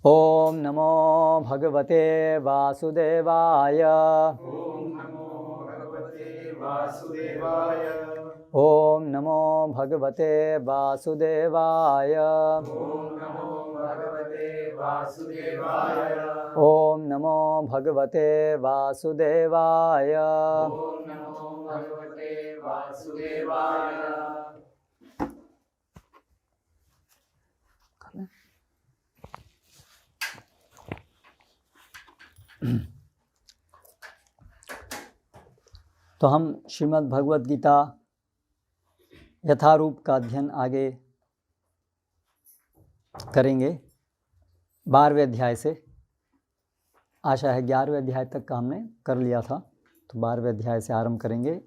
ओम नमो भगवते वासुदेवाय। ओम नमो भगवते वासुदेवाय। ओम नमो भगवते वासुदेवाय। ओम नमो भगवते वासुदेवाय। ओम नमो भगवते वासुदेवाय। ओम नमो भगवते वासुदेवाय। तो हम श्रीमद् भगवद गीता यथारूप का अध्ययन आगे करेंगे 12वें अध्याय से। आशा है 11वें अध्याय तक का हमने कर लिया था, तो 12वें अध्याय से आरंभ करेंगे।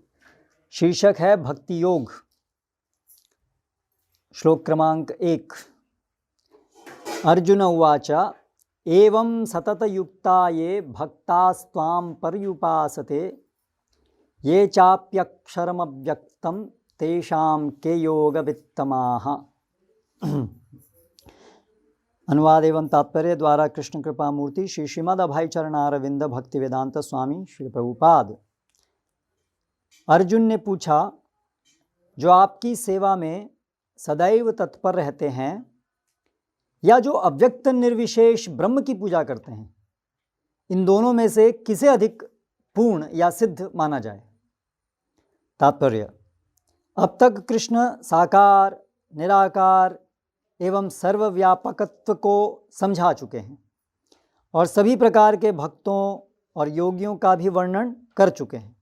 शीर्षक है भक्ति योग। श्लोक क्रमांक 1। अर्जुन उवाच एवं सततयुक्ता ये भक्तास्त्वां पर्युपासते ये चाप्यक्षरमव्यक्तं तेषां के योगवित्तमाः। अनुवाद एवं तात्पर्य द्वारा कृष्ण कृपा मूर्ति श्री श्रीमद् अभय चरणारविंद भक्ति वेदांत स्वामी श्री प्रभुपाद। अर्जुन ने पूछा, जो आपकी सेवा में सदैव तत्पर रहते हैं या जो अव्यक्त निर्विशेष ब्रह्म की पूजा करते हैं, इन दोनों में से किसे अधिक पूर्ण या सिद्ध माना जाए। तात्पर्य, अब तक कृष्ण साकार, निराकार एवं सर्वव्यापकत्व को समझा चुके हैं और सभी प्रकार के भक्तों और योगियों का भी वर्णन कर चुके हैं।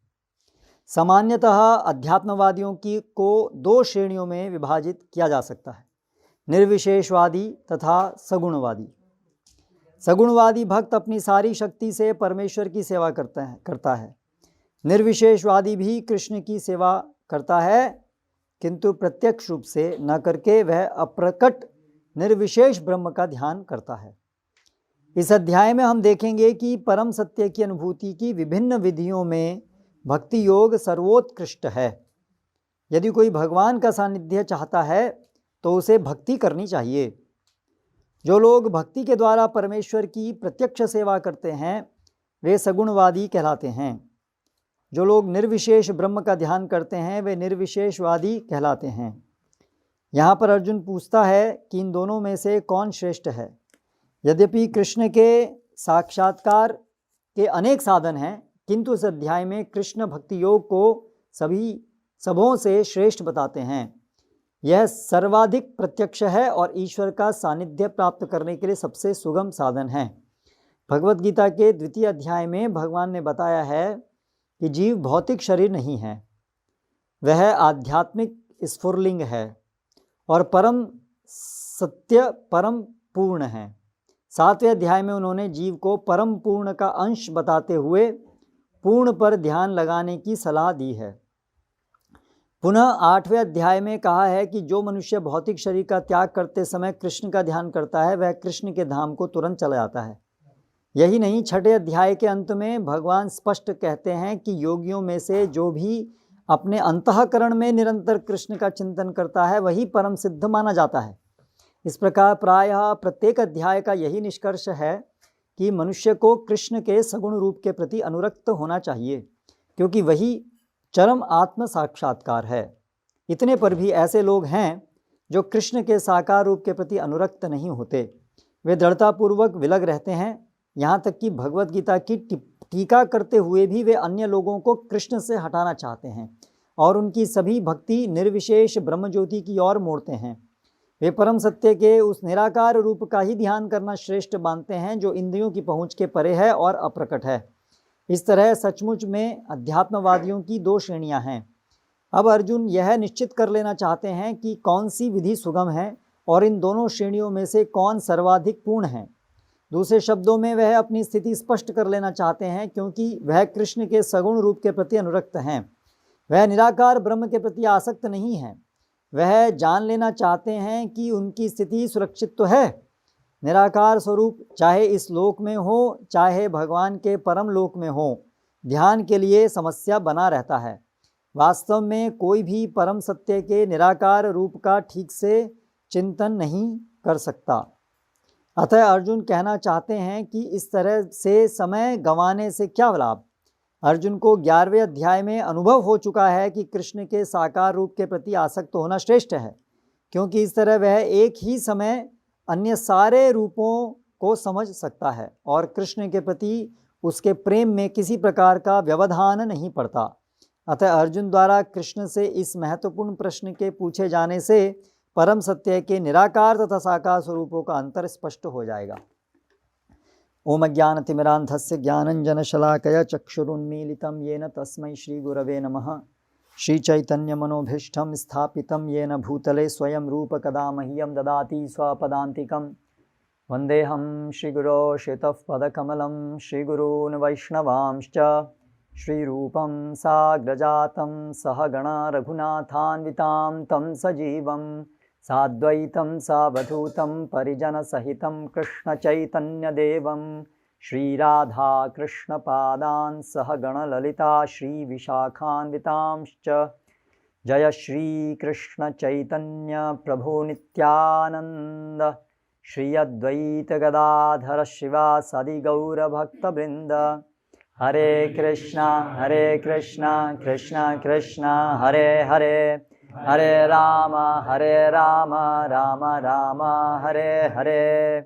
सामान्यतः अध्यात्मवादियों की को 2 श्रेणियों में विभाजित किया जा सकता है, निर्विशेषवादी तथा सगुणवादी। सगुणवादी भक्त अपनी सारी शक्ति से परमेश्वर की सेवा करता है। निर्विशेषवादी भी कृष्ण की सेवा करता है, किंतु प्रत्यक्ष रूप से न करके वह अप्रकट निर्विशेष ब्रह्म का ध्यान करता है। इस अध्याय में हम देखेंगे कि परम सत्य की अनुभूति की विभिन्न विधियों में भक्ति योग सर्वोत्कृष्ट है। यदि कोई भगवान का सानिध्य चाहता है तो उसे भक्ति करनी चाहिए। जो लोग भक्ति के द्वारा परमेश्वर की प्रत्यक्ष सेवा करते हैं वे सगुणवादी कहलाते हैं। जो लोग निर्विशेष ब्रह्म का ध्यान करते हैं वे निर्विशेषवादी कहलाते हैं। यहाँ पर अर्जुन पूछता है कि इन दोनों में से कौन श्रेष्ठ है। यद्यपि कृष्ण के साक्षात्कार के अनेक साधन हैं, किंतु इस अध्याय में कृष्ण भक्ति योग को सबों से श्रेष्ठ बताते हैं। यह सर्वाधिक प्रत्यक्ष है और ईश्वर का सानिध्य प्राप्त करने के लिए सबसे सुगम साधन है। भगवद गीता के 2वें अध्याय में भगवान ने बताया है कि जीव भौतिक शरीर नहीं है, वह आध्यात्मिक स्फुरलिंग है और परम सत्य परम पूर्ण है। 7वें अध्याय में उन्होंने जीव को परम पूर्ण का अंश बताते हुए पूर्ण पर ध्यान लगाने की सलाह दी है। पुनः 8वें अध्याय में कहा है कि जो मनुष्य भौतिक शरीर का त्याग करते समय कृष्ण का ध्यान करता है वह कृष्ण के धाम को तुरंत चला जाता है। यही नहीं, 6ठे अध्याय के अंत में भगवान स्पष्ट कहते हैं कि योगियों में से जो भी अपने अंतःकरण में निरंतर कृष्ण का चिंतन करता है वही परम सिद्ध माना जाता है। इस प्रकार प्रायः प्रत्येक अध्याय का यही निष्कर्ष है कि मनुष्य को कृष्ण के सगुण रूप के प्रति अनुरक्त होना चाहिए, क्योंकि वही चरम आत्म साक्षात्कार है। इतने पर भी ऐसे लोग हैं जो कृष्ण के साकार रूप के प्रति अनुरक्त नहीं होते। वे दृढ़तापूर्वक विलग रहते हैं, यहाँ तक कि भगवद गीता की टीका करते हुए भी वे अन्य लोगों को कृष्ण से हटाना चाहते हैं और उनकी सभी भक्ति निर्विशेष ब्रह्मज्योति की ओर मोड़ते हैं। वे परम सत्य के उस निराकार रूप का ही ध्यान करना श्रेष्ठ मानते हैं जो इंद्रियों की पहुँच के परे है और अप्रकट है। इस तरह सचमुच में अध्यात्मवादियों की 2 श्रेणियां हैं। अब अर्जुन यह निश्चित कर लेना चाहते हैं कि कौन सी विधि सुगम है और इन दोनों श्रेणियों में से कौन सर्वाधिक पूर्ण है। दूसरे शब्दों में वह अपनी स्थिति स्पष्ट कर लेना चाहते हैं, क्योंकि वह कृष्ण के सगुण रूप के प्रति अनुरक्त हैं। वह निराकार ब्रह्म के प्रति आसक्त नहीं है। वह जान लेना चाहते हैं कि उनकी स्थिति सुरक्षित तो है। निराकार स्वरूप चाहे इस लोक में हो चाहे भगवान के परम लोक में हो, ध्यान के लिए समस्या बना रहता है। वास्तव में कोई भी परम सत्य के निराकार रूप का ठीक से चिंतन नहीं कर सकता। अतः अर्जुन कहना चाहते हैं कि इस तरह से समय गंवाने से क्या लाभ। अर्जुन को 11वें अध्याय में अनुभव हो चुका है कि कृष्ण के साकार रूप के प्रति आसक्त होना श्रेष्ठ है, क्योंकि इस तरह वह एक ही समय अन्य सारे रूपों को समझ सकता है और कृष्ण के प्रति उसके प्रेम में किसी प्रकार का व्यवधान नहीं पड़ता। अतः अर्जुन द्वारा कृष्ण से इस महत्वपूर्ण प्रश्न के पूछे जाने से परम सत्य के निराकार तथा साकार स्वरूपों का अंतर स्पष्ट हो जाएगा। ओम ज्ञानतिमिरान्धस्य ज्ञानञ्जनशलाकया चक्षुरुन्मीलितं येन तस्मै श्रीगुरवे नमः। श्रीचैतन्यमनोभीष्टं स्थापितं येन भूतले स्वयं रूपकदा मह्यं ददाति स्वपदान्तिकं। वन्देऽहं श्रीगुरो श्रीतःपदकमलं श्रीगुरून् वैष्णवांश्च श्रीरूपं साग्रजातं सहगणा रघुनाथान्वितां तं सजीवं साद्वैतं सावधूतं परिजनसहितं कृष्णचैतन्यदेवं श्रीराधाकृष्णपादान् सहगणललिता श्रीविशाखान्वितांश्च। जय श्रीकृष्णचैतन्य प्रभो नित्यानन्द श्री अद्वैत गदाधर शिवासादि गौरभक्तवृन्द। हरे कृष्णा कृष्णा कृष्णा हरे हरे, हरे राम राम राम हरे हरे।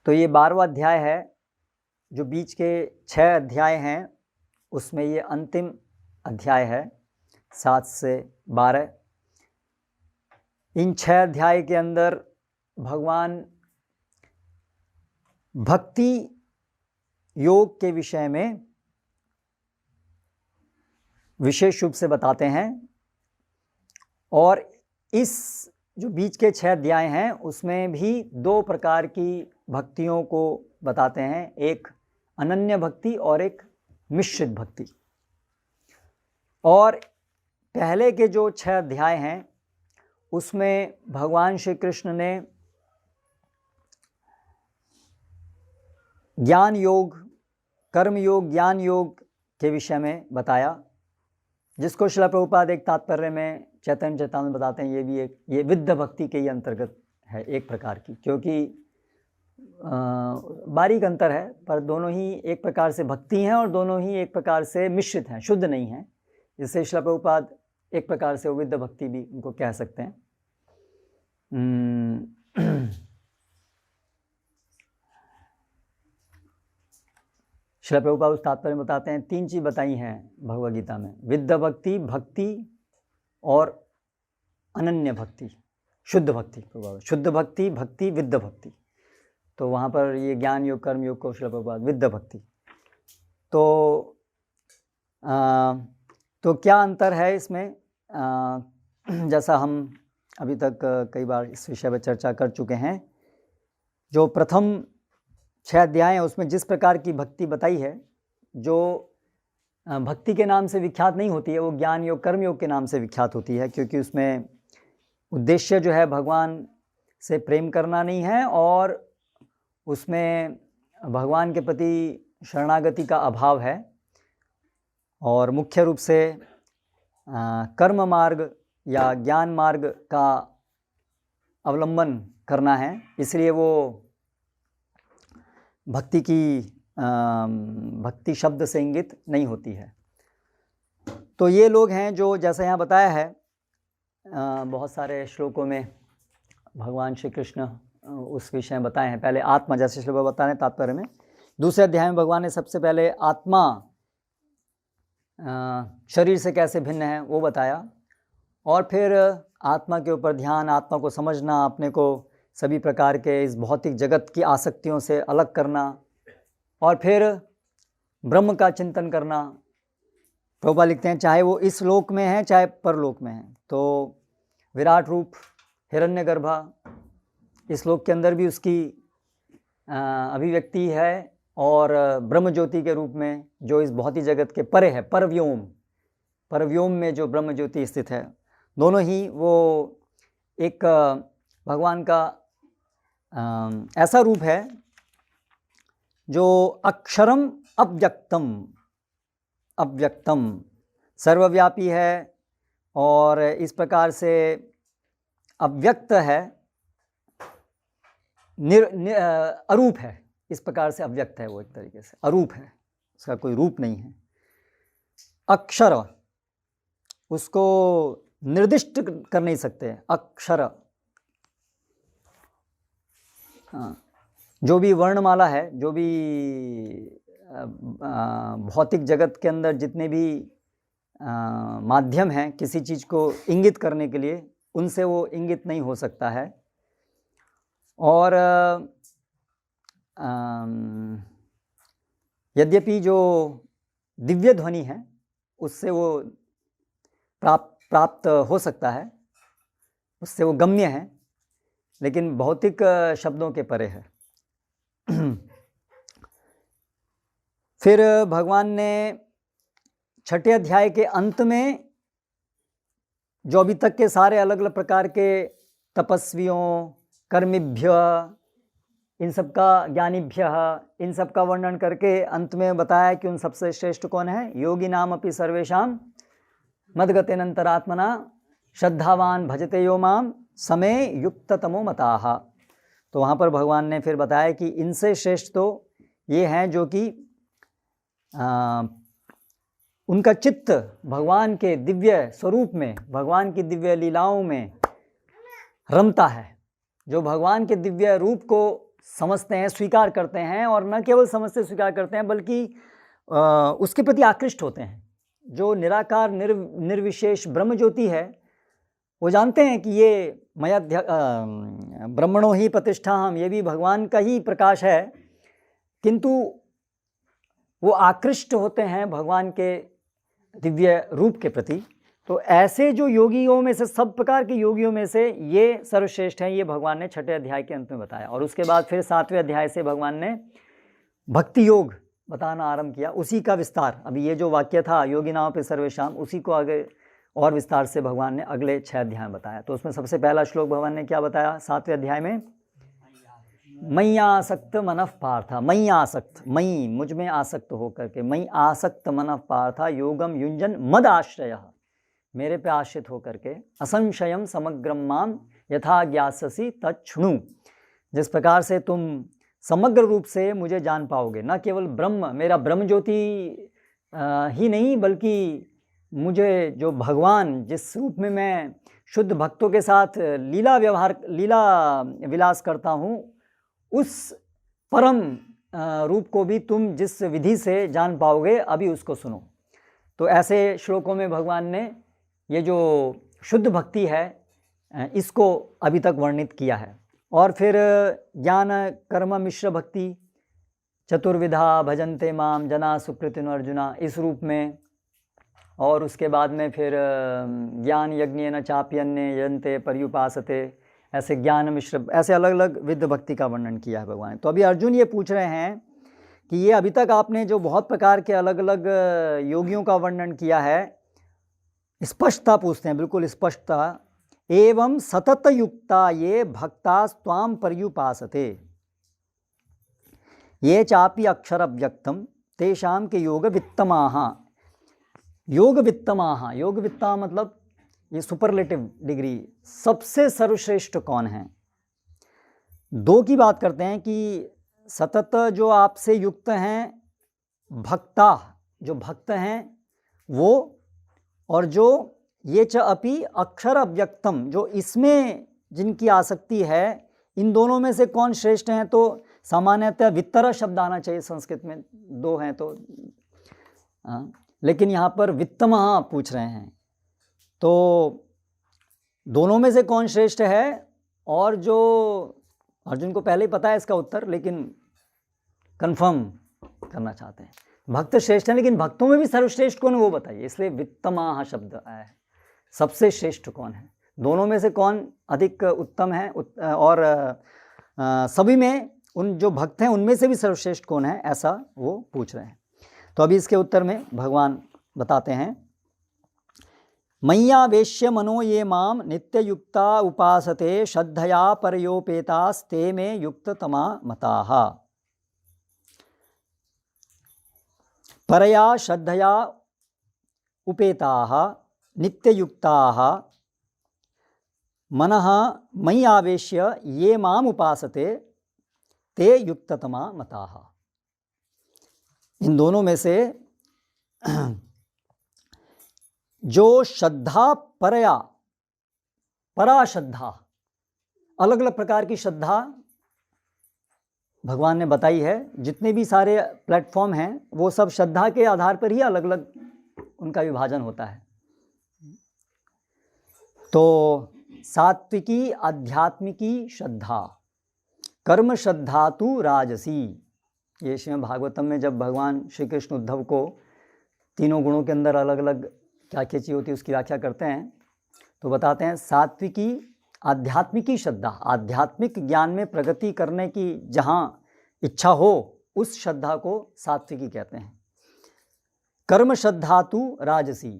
तो ये 12वां अध्याय है। जो बीच के 6 अध्याय हैं उसमें ये अंतिम अध्याय है, 7 से 12। इन 6 अध्याय के अंदर भगवान भक्ति योग के विषय में विशेष रूप से बताते हैं, और इस जो बीच के 6 अध्याय हैं उसमें भी 2 प्रकार की भक्तियों को बताते हैं, एक अनन्य भक्ति और एक मिश्रित भक्ति। और पहले के जो 6 अध्याय हैं उसमें भगवान श्री कृष्ण ने ज्ञान योग, कर्म योग, ज्ञान योग के विषय में बताया, जिसको श्रील प्रभुपाद एक तात्पर्य में चैतन्य चैतामृत बताते हैं। ये भी ये विद्ध भक्ति के ही अंतर्गत है एक प्रकार की, क्योंकि बारीक अंतर है, पर दोनों ही एक प्रकार से भक्ति हैं और दोनों ही एक प्रकार से मिश्रित हैं, शुद्ध नहीं हैं। इससे श्रील प्रभुपाद एक प्रकार से विद्ध भक्ति भी उनको कह सकते हैं। श्रील प्रभुपाद उस तात्पर्य में बताते हैं 3 चीज़ बताई हैं भगवद गीता में, विद्ध भक्ति, भक्ति और अनन्य भक्ति, शुद्ध भक्ति। शुद्ध भक्ति, भक्ति, विद्ध भक्ति। तो वहाँ पर ये ज्ञान योग, कर्म योग को श्रील प्रभुपाद विद्ध भक्ति। तो क्या अंतर है इसमें? जैसा हम अभी तक कई बार इस विषय पर चर्चा कर चुके हैं, जो प्रथम 6 अध्याय हैं उसमें जिस प्रकार की भक्ति बताई है, जो भक्ति के नाम से विख्यात नहीं होती है, वो ज्ञान योग, कर्म योग के नाम से विख्यात होती है, क्योंकि उसमें उद्देश्य जो है भगवान से प्रेम करना नहीं है, और उसमें भगवान के प्रति शरणागति का अभाव है, और मुख्य रूप से कर्म मार्ग या ज्ञान मार्ग का अवलंबन करना है। इसलिए वो भक्ति की भक्ति शब्द से इंगित नहीं होती है। तो ये लोग हैं जो, जैसा यहाँ बताया है, बहुत सारे श्लोकों में भगवान श्री कृष्ण उस विषय में बताए हैं। पहले आत्मा, जैसे श्लोक बता रहे हैं तात्पर्य में, दूसरे अध्याय में भगवान ने सबसे पहले आत्मा शरीर से कैसे भिन्न है वो बताया, और फिर आत्मा के ऊपर ध्यान, आत्मा को समझना, अपने को सभी प्रकार के इस भौतिक जगत की आसक्तियों से अलग करना, और फिर ब्रह्म का चिंतन करना। प्रभुपाद लिखते हैं चाहे वो इस लोक में है चाहे परलोक में है, तो विराट रूप हिरण्यगर्भा, इस लोक के अंदर भी उसकी अभिव्यक्ति है, और ब्रह्म ज्योति के रूप में जो इस भौतिक जगत के परे है, परव्योम में जो ब्रह्म ज्योति स्थित है। दोनों ही वो एक भगवान का ऐसा रूप है जो अक्षरम अव्यक्तम सर्वव्यापी है, और इस प्रकार से अव्यक्त है, अरूप है, इस प्रकार से अव्यक्त है वो, एक तरीके से अरूप है, उसका कोई रूप नहीं है। अक्षर, उसको निर्दिष्ट कर नहीं सकते, अक्षर। जो भी वर्णमाला है, जो भी भौतिक जगत के अंदर जितने भी माध्यम हैं किसी चीज़ को इंगित करने के लिए, उनसे वो इंगित नहीं हो सकता है। और यद्यपि जो दिव्य ध्वनि है उससे वो प्राप्त हो सकता है, उससे वो गम्य है, लेकिन भौतिक शब्दों के परे है। फिर भगवान ने छठे अध्याय के अंत में जो अभी तक के सारे अलग अलग प्रकार के तपस्वियों, कर्मिभ्य, इन सब का, ज्ञानीभ्य, इन सब का वर्णन करके अंत में बताया कि उन सबसे श्रेष्ठ कौन है। योगी नाम अपि सर्वेषां मद्गतेनंतरात्मना श्रद्धावान भजते यो माम समय युक्त तमो मताः। तो वहाँ पर भगवान ने फिर बताया कि इनसे श्रेष्ठ तो ये हैं जो कि उनका चित्त भगवान के दिव्य स्वरूप में, भगवान की दिव्य लीलाओं में रमता है, जो भगवान के दिव्य रूप को समझते हैं, स्वीकार करते हैं, और न केवल समझते स्वीकार करते हैं बल्कि उसके प्रति आकृष्ट होते हैं। जो निराकार निर्विशेष ब्रह्म ज्योति है, वो जानते हैं कि ये मया ब्रह्मणो ही प्रतिष्ठा हम, ये भी भगवान का ही प्रकाश है, किंतु वो आकृष्ट होते हैं भगवान के दिव्य रूप के प्रति। तो ऐसे जो योगियों में से, सब प्रकार के योगियों में से ये सर्वश्रेष्ठ हैं, ये भगवान ने छठे अध्याय के अंत में बताया। और उसके बाद फिर सातवें अध्याय से भगवान ने भक्ति योग बताना आरंभ किया, उसी का विस्तार। अभी ये जो वाक्य था योगी नाम पे सर्वेशाम, उसी को आगे और विस्तार से भगवान ने अगले 6 अध्याय में बताया। तो उसमें सबसे पहला श्लोक भगवान ने क्या बताया सातवें अध्याय में? मयि आसक्त मनः पार्थ, मयि आसक्त, मयि मुझ में आसक्त होकर के, मयि आसक्त मनः पार्थ योगम युंजन मद आश्रय, मेरे पे आश्रित होकर के, असंशयम समग्रम माम यथा ज्ञास्यसि तच्छृणु, जिस प्रकार से तुम समग्र रूप से मुझे जान पाओगे, न केवल ब्रह्म, मेरा ब्रह्म ज्योति ही नहीं, बल्कि मुझे जो भगवान, जिस रूप में मैं शुद्ध भक्तों के साथ लीला विलास करता हूँ, उस परम रूप को भी तुम जिस विधि से जान पाओगे, अभी उसको सुनो। तो ऐसे श्लोकों में भगवान ने ये जो शुद्ध भक्ति है इसको अभी तक वर्णित किया है। और फिर ज्ञान कर्म मिश्र भक्ति चतुर्विधा भजन्ते माम जना सुकृतिनो अर्जुना, इस रूप में। और उसके बाद में फिर ज्ञान यज्ञेन चाप्यन्ने यन्ते पर्युपासते, ऐसे ज्ञान मिश्र, ऐसे अलग अलग विध भक्ति का वर्णन किया है भगवान। तो अभी अर्जुन ये पूछ रहे हैं कि ये अभी तक आपने जो बहुत प्रकार के अलग अलग योगियों का वर्णन किया है, स्पष्टता पूछते हैं, बिल्कुल स्पष्टता। एवं सतत युक्ता ये भक्ता स्वाम पर्युपासते ये चापि अक्षर अव्यक्तम तेषाम के योग वित्तमाः। योग वित्तमाः, योग वित्ता मतलब ये सुपरलेटिव डिग्री, सबसे सर्वश्रेष्ठ कौन है। दो की बात करते हैं कि सतत जो आपसे युक्त हैं भक्ता, जो भक्त हैं वो, और जो ये च अपि अक्षर अव्यक्तम, जो इसमें जिनकी आसक्ति है, इन दोनों में से कौन श्रेष्ठ हैं। तो सामान्यतः वित्तर शब्द आना चाहिए, संस्कृत में दो हैं तो लेकिन यहाँ पर वित्तमः पूछ रहे हैं, तो दोनों में से कौन श्रेष्ठ है। और जो अर्जुन को पहले ही पता है इसका उत्तर, लेकिन कंफर्म करना चाहते हैं, भक्त श्रेष्ठ हैं, लेकिन भक्तों में भी सर्वश्रेष्ठ कौन है वो बताइए। इसलिए वित्तमाः शब्द आया है, सबसे श्रेष्ठ कौन है, दोनों में से कौन अधिक उत्तम है, और सभी में उन जो भक्त हैं उनमें से भी सर्वश्रेष्ठ कौन है, ऐसा वो पूछ रहे हैं। तो अभी इसके उत्तर में भगवान बताते हैं, मय्यावेश्य मनो ये माम नित्ययुक्ता उपासते श्रद्धया परयोपेतास्ते में युक्ततमा मताः। परया श्रद्धया उपेताः नित्ययुक्ताः मनः मयि आवेश्य ये माम उपासते ते युक्ततमा मताः। इन दोनों में से जो श्रद्धा परा श्रद्धा, अलग अलग प्रकार की श्रद्धा भगवान ने बताई है। जितने भी सारे प्लेटफॉर्म हैं वो सब श्रद्धा के आधार पर ही अलग अलग उनका विभाजन होता है। तो सात्विकी आध्यात्मिकी श्रद्धा, कर्म श्रद्धा तु राजसी। ये श्रीमद् भागवतम में जब भगवान श्री कृष्ण उद्धव को तीनों गुणों के अंदर अलग अलग क्या क्या चीज़ होती है उसकी व्याख्या करते हैं, तो बताते हैं सात्विकी आध्यात्मिकी श्रद्धा, आध्यात्मिक ज्ञान में प्रगति करने की जहाँ इच्छा हो उस श्रद्धा को सात्विकी कहते हैं। कर्म श्रद्धा तु राजसी,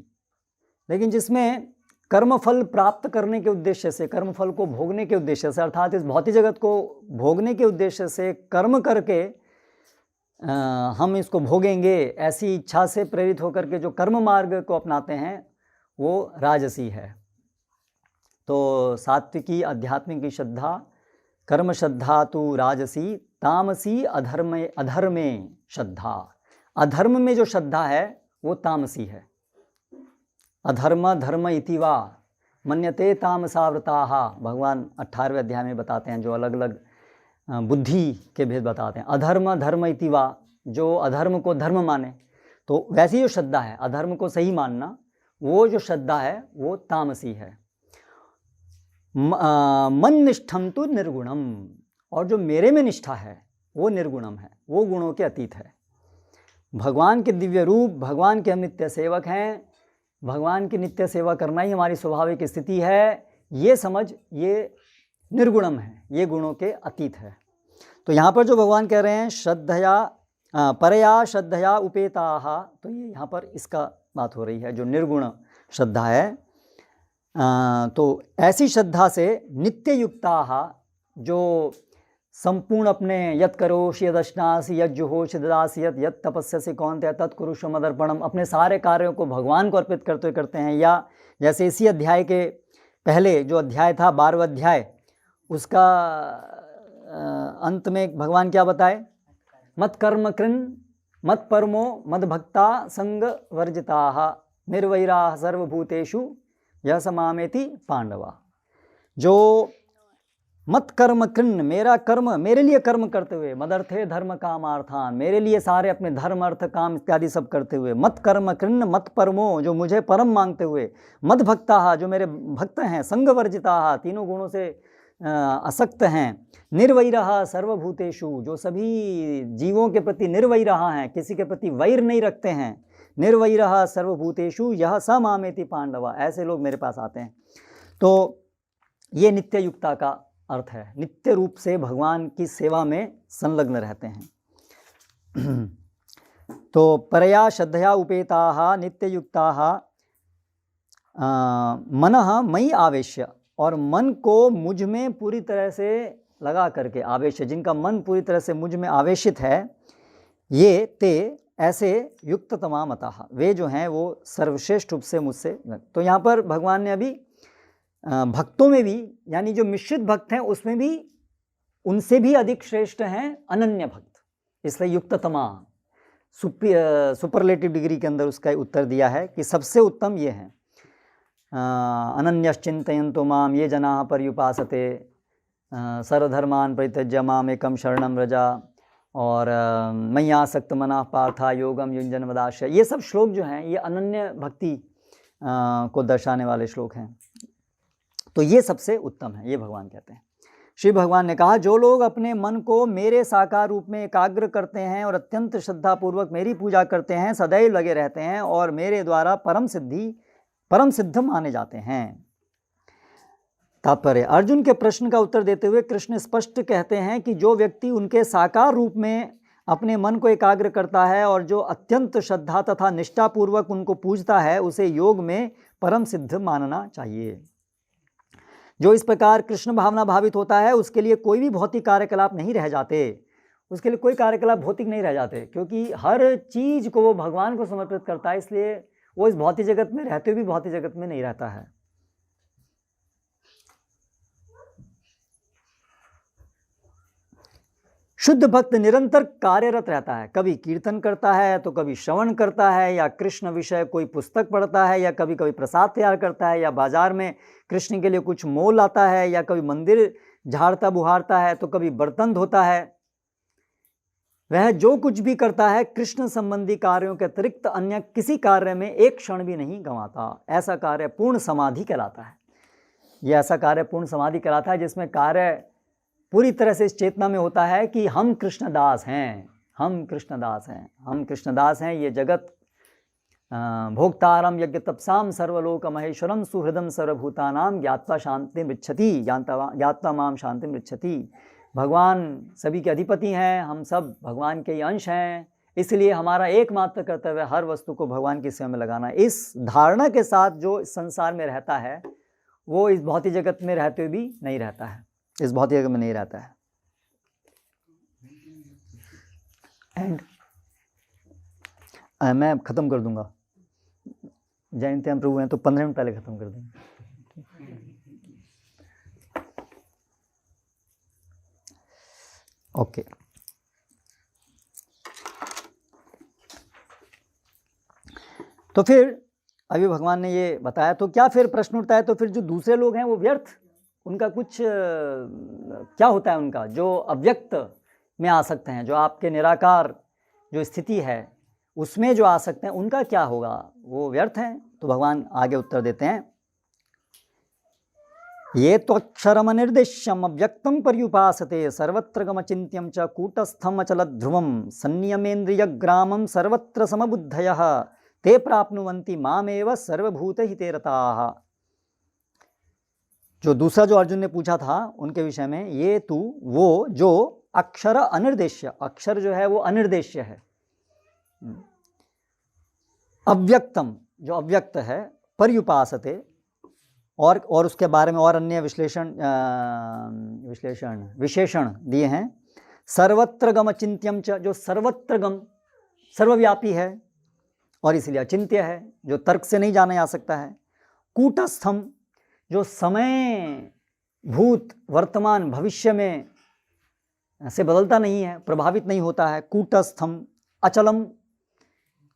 लेकिन जिसमें कर्मफल प्राप्त करने के उद्देश्य से, कर्मफल को भोगने के उद्देश्य से, अर्थात इस भौतिक जगत को भोगने के उद्देश्य से कर्म करके हम इसको भोगेंगे, ऐसी इच्छा से प्रेरित होकर के जो कर्म मार्ग को अपनाते हैं वो राजसी है। तो सात्विकी आध्यात्मिक की श्रद्धा, कर्म श्रद्धा तो राजसी, तामसी अधर्मे श्रद्धा। अधर्म में जो श्रद्धा है वो तामसी है। अधर्म धर्म इति वा मन्यते तामसावृताः, भगवान 18वें अध्याय में बताते हैं, जो अलग अलग बुद्धि के भेद बताते हैं। अधर्म धर्म इति वा, जो अधर्म को धर्म माने, तो वैसी जो श्रद्धा है अधर्म को सही मानना, वो जो श्रद्धा है वो तामसी है। मन निष्ठम तो निर्गुणम, और जो मेरे में निष्ठा है वो निर्गुणम है, वो गुणों के अतीत है। भगवान के दिव्य रूप, भगवान के हम नित्य सेवक हैं, भगवान की नित्य सेवा करना ही हमारी स्वाभाविक स्थिति है, ये समझ ये निर्गुणम है, ये गुणों के अतीत है। तो यहाँ पर जो भगवान कह रहे हैं श्रद्धया परया श्रद्धया उपेताः, तो ये यहाँ पर इसका बात हो रही है, जो निर्गुण श्रद्धा है। तो ऐसी श्रद्धा से नित्य युक्ताः, जो संपूर्ण अपने यत् करोषि यदश्नासि यज्जुहोषि ददासि यत् तपस्यसि कौन्तेय तत्कुरुष्व मदर्पणम, अपने सारे कार्यों को भगवान को अर्पित करते हैं। या जैसे इसी अध्याय के पहले जो अध्याय था 12वां अध्याय, उसका अंत में भगवान क्या बताए, मत कर्म कृन् मत परमो मद भक्ता संग वर्जिताः निर्वैराः सर्वभूतेषु यः स मामेति पांडवा। जो मत कर्म कृन्, मेरा कर्म, मेरे लिए कर्म करते हुए, मदर्थे धर्म कामार्थान, मेरे लिए सारे अपने धर्म अर्थ काम इत्यादि सब करते हुए, मत कर्म कृन् मत परमो, जो मुझे परम मांगते हुए, मद भक्ता, जो मेरे भक्त हैं, संग वर्जिता, तीनों गुणों से असक्त हैं, निर्वैरः सर्वभूतेषु, जो सभी जीवों के प्रति निर्वैरः हैं, किसी के प्रति वैर नहीं रखते हैं, निर्वैरः सर्वभूतेषु यः स मामेति पांडवा, ऐसे लोग मेरे पास आते हैं। तो ये नित्य युक्ता का अर्थ है, नित्य रूप से भगवान की सेवा में संलग्न रहते हैं। तो परया श्रद्धया उपेताः नित्य युक्ताः मनः मयि आवेश्य, और मन को मुझ में पूरी तरह से लगा करके, आवेश, जिनका मन पूरी तरह से मुझ में आवेशित है, ये ते ऐसे युक्ततमा मताः, वे जो हैं वो सर्वश्रेष्ठ रूप से मुझसे। तो यहाँ पर भगवान ने अभी भक्तों में भी, यानी जो मिश्रित भक्त हैं उसमें भी उनसे भी अधिक श्रेष्ठ हैं अनन्य भक्त, इसलिए युक्ततमा सुपरलेटिव डिग्री के अंदर उसका उत्तर दिया है कि सबसे उत्तम ये हैं। अनन्यश्चिन्तयन्तो माम ये जनाः पर्युपासते सर्वधर्मान् परित्यज्य माम एकं शरणं व्रजा, और मय्यासक्त मनाः पार्था योगम युञ्जन मदाश्रय, ये सब श्लोक जो हैं ये अनन्य भक्ति को दर्शाने वाले श्लोक हैं। तो ये सबसे उत्तम है, ये भगवान कहते हैं। श्री भगवान ने कहा, जो लोग अपने मन को मेरे साकार रूप में एकाग्र करते हैं और अत्यंत श्रद्धापूर्वक मेरी पूजा करते हैं, सदैव लगे रहते हैं और मेरे द्वारा परम सिद्ध माने जाते हैं। तात्पर्य, अर्जुन के प्रश्न का उत्तर देते हुए कृष्ण स्पष्ट कहते हैं कि जो व्यक्ति उनके साकार रूप में अपने मन को एकाग्र करता है और जो अत्यंत श्रद्धा तथा निष्ठापूर्वक उनको पूजता है, उसे योग में परम सिद्ध मानना चाहिए। जो इस प्रकार कृष्ण भावना भावित होता है उसके लिए कोई भी भौतिक कार्यकलाप नहीं रह जाते, उसके लिए कोई कार्यकलाप भौतिक नहीं रह जाते, क्योंकि हर चीज़ को वो भगवान को समर्पित करता है, इसलिए वो इस भौतिक जगत में रहते हुए भी भौतिक जगत में नहीं रहता है। शुद्ध भक्त निरंतर कार्यरत रहता है, कभी कीर्तन करता है तो कभी श्रवण करता है, या कृष्ण विषय कोई पुस्तक पढ़ता है, या कभी कभी प्रसाद तैयार करता है, या बाजार में कृष्ण के लिए कुछ मोल लाता है, या कभी मंदिर झाड़ता बुहारता है, तो कभी बर्तन धोता है। वह जो कुछ भी करता है कृष्ण संबंधी कार्यों के अतिरिक्त अन्य किसी कार्य में एक क्षण भी नहीं गंवाता। ऐसा कार्य पूर्ण समाधि कहलाता है। यह ऐसा कार्य पूर्ण समाधि कहलाता है जिसमें कार्य पूरी तरह से इस चेतना में होता है कि हम कृष्णदास हैं, हम कृष्णदास हैं, हम कृष्णदास हैं। ये जगत भोक्तारम यज्ञ तपसाम सर्वलोक महेश्वरम सुहृदम सर्वभूतानाम ज्ञात्वा शांति मृच्छति ज्ञात्वा माम शांति मृच्छति। भगवान सभी के अधिपति हैं, हम सब भगवान के ही अंश हैं, इसलिए हमारा एकमात्र कर्तव्य हर वस्तु को भगवान की सेवा में लगाना। इस धारणा के साथ जो इस संसार में रहता है वो इस भौतिक जगत में रहते हुए भी नहीं रहता है, इस भौतिक जगत में नहीं रहता है। एंड मैं ख़त्म कर दूंगा, जयंती हम प्रभु हैं तो 15 मिनट पहले ख़त्म कर देंगे। ओके तो फिर अभी भगवान ने ये बताया, तो क्या फिर प्रश्न उठता है, तो फिर जो दूसरे लोग हैं वो व्यर्थ, उनका कुछ क्या होता है, उनका जो अव्यक्त में आ सकते हैं, जो आपके निराकार जो स्थिति है उसमें जो आ सकते हैं, उनका क्या होगा, वो व्यर्थ हैं। तो भगवान आगे उत्तर देते हैं, ये तो अक्षरम अनिर्देश्यम अव्यक्तम पर्युपासते सर्वत्र गमचिन्त्यम च कूटस्थम अचलध्रुवम संनियमेन्द्रिय ग्रामम सर्वत्र समबुद्धयः ते प्राप्नुवन्ति मामेव सर्वभूत हिते रताः। जो दूसरा जो अर्जुन ने पूछा था उनके विषय में, ये तू वो जो अक्षर अनिर्देश्य, अक्षर जो है वो अनिर्देश्य है, अव्यक्तम जो अव्यक्त है, पर्युपासते और उसके बारे में और अन्य विशेषण दिए हैं। सर्वत्र गम अचिंत्यम च जो सर्वत्र गम सर्वव्यापी है और इसलिए अचिंत्य है, जो तर्क से नहीं जाना जा सकता है। कूटस्थम जो समय भूत वर्तमान भविष्य में से बदलता नहीं है, प्रभावित नहीं होता है। कूटस्थम अचलम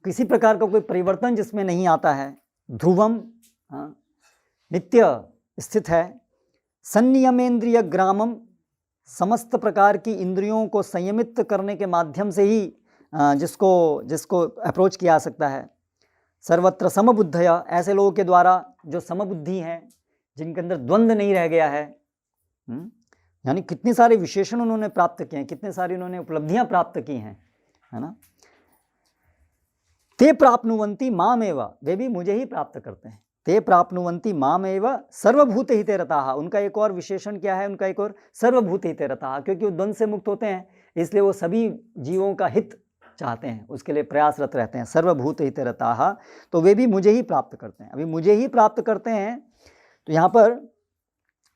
किसी प्रकार का कोई परिवर्तन जिसमें नहीं आता है। ध्रुवम नित्य स्थित है। संनियमेन्द्रिय ग्रामम समस्त प्रकार की इंद्रियों को संयमित करने के माध्यम से ही जिसको अप्रोच किया जा सकता है। सर्वत्र समबुद्धया ऐसे लोगों के द्वारा जो समबुद्धि हैं, जिनके अंदर द्वंद्व नहीं रह गया है, यानी कितने सारे विशेषण उन्होंने प्राप्त किए हैं, कितने सारी उन्होंने उपलब्धियां प्राप्त की हैं, है ना। ते प्राप्नुवन्ति मामेव, वे भी मुझे ही प्राप्त करते हैं। ते प्राप्नुवन्ति मामेव सर्वभूत हिते रताः, उनका एक और विशेषण क्या है, उनका एक और सर्वभूत हिते रताः, क्योंकि वो द्वंद्व से मुक्त होते हैं इसलिए वो सभी जीवों का हित चाहते हैं, उसके लिए प्रयासरत रहते हैं। सर्वभूत हिते रताः, तो वे भी मुझे ही प्राप्त करते हैं। अभी मुझे ही प्राप्त करते हैं, तो यहाँ पर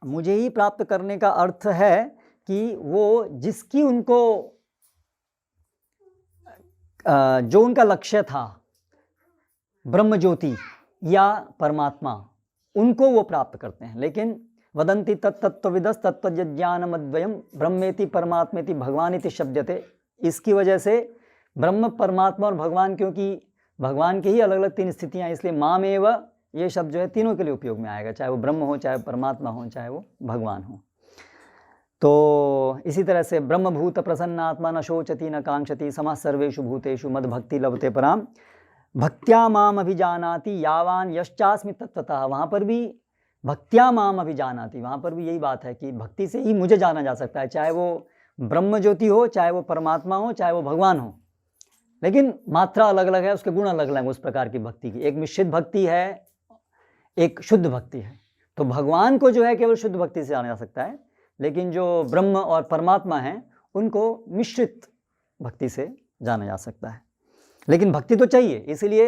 मुझे ही प्राप्त करने का अर्थ है कि वो जिसकी उनको जो उनका लक्ष्य था, ब्रह्म ज्योति या परमात्मा, उनको वो प्राप्त करते हैं। लेकिन वदन्ति तत्तत्त्वविदस् तत्त्वज्ञानमद्वयम् ब्रह्मेति परमात्मेति भगवानिति शब्दते, इसकी वजह से ब्रह्म परमात्मा और भगवान, क्योंकि भगवान के ही अलग अलग 3 स्थितियाँ, इसलिए मामेव ये शब्द जो है तीनों के लिए उपयोग में आएगा, चाहे वो ब्रह्म हो, चाहे परमात्मा हो, चाहे वो भगवान हो। तो इसी तरह से ब्रह्मभूत प्रसन्नात्मा न शोचति न कांक्षति समः सर्वेषु भूतेषु मद भक्ति लभते पराम भक्त्या माम अभिजानाति यावान यश्चास्मि तत्वतः। वहाँ पर भी भक्त्या माम अभिजानाति, वहाँ पर भी यही बात है कि भक्ति से ही मुझे जाना जा सकता है, चाहे वो ब्रह्म ज्योति हो, चाहे वो परमात्मा हो, चाहे वो भगवान हो, लेकिन मात्रा अलग अलग है, उसके गुण अलग अलग है उस प्रकार की भक्ति की। एक मिश्रित भक्ति है, एक शुद्ध भक्ति है। तो भगवान को जो है केवल शुद्ध भक्ति से जाना जा सकता है, लेकिन जो ब्रह्म और परमात्मा हैं उनको मिश्रित भक्ति से जाना जा सकता है। लेकिन भक्ति तो चाहिए, इसलिए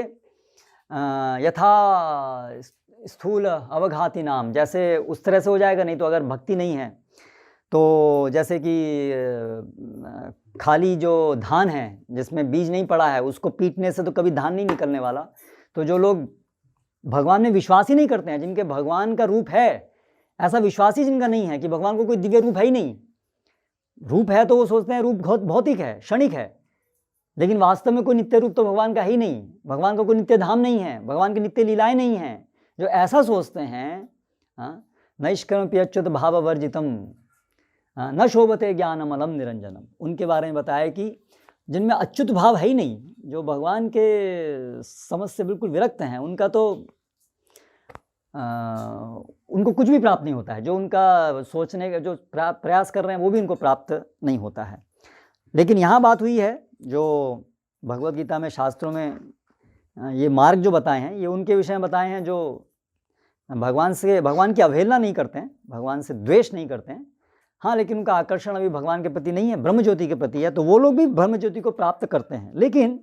यथा स्थूल अवघाती नाम, जैसे उस तरह से हो जाएगा नहीं। तो अगर भक्ति नहीं है तो जैसे कि खाली जो धान है जिसमें बीज नहीं पड़ा है, उसको पीटने से तो कभी धान नहीं निकलने वाला। तो जो लोग भगवान में विश्वास ही नहीं करते हैं, जिनके भगवान का रूप है, ऐसा विश्वास ही जिनका नहीं है कि भगवान को कोई दिव्य रूप है ही नहीं, रूप है तो वो सोचते हैं रूप भौतिक है, क्षणिक है, लेकिन वास्तव में कोई नित्य रूप तो भगवान का ही नहीं, भगवान का कोई नित्य धाम नहीं है, भगवान की नित्य लीलाएं नहीं हैं। जो ऐसा सोचते हैं, नैष्कर्मपि अच्युत भाव वर्जितम न शोभते ज्ञानमलम निरंजनम, उनके बारे में बताया कि जिनमें अच्युत भाव है ही नहीं, जो भगवान के समझ से बिल्कुल विरक्त हैं, उनका तो उनको कुछ भी प्राप्त नहीं होता है। जो उनका सोचने का जो प्रयास कर रहे हैं वो भी उनको प्राप्त नहीं होता है। लेकिन यहाँ बात हुई है, जो भगवत गीता में शास्त्रों में ये मार्ग जो बताए हैं, ये उनके विषय में बताए हैं जो भगवान की अवहेलना नहीं करते हैं, भगवान से द्वेष नहीं करते हैं। हाँ, लेकिन उनका आकर्षण अभी भगवान के प्रति नहीं है, ब्रह्म ज्योति के प्रति है, तो वो लोग भी ब्रह्म ज्योति को प्राप्त करते हैं। लेकिन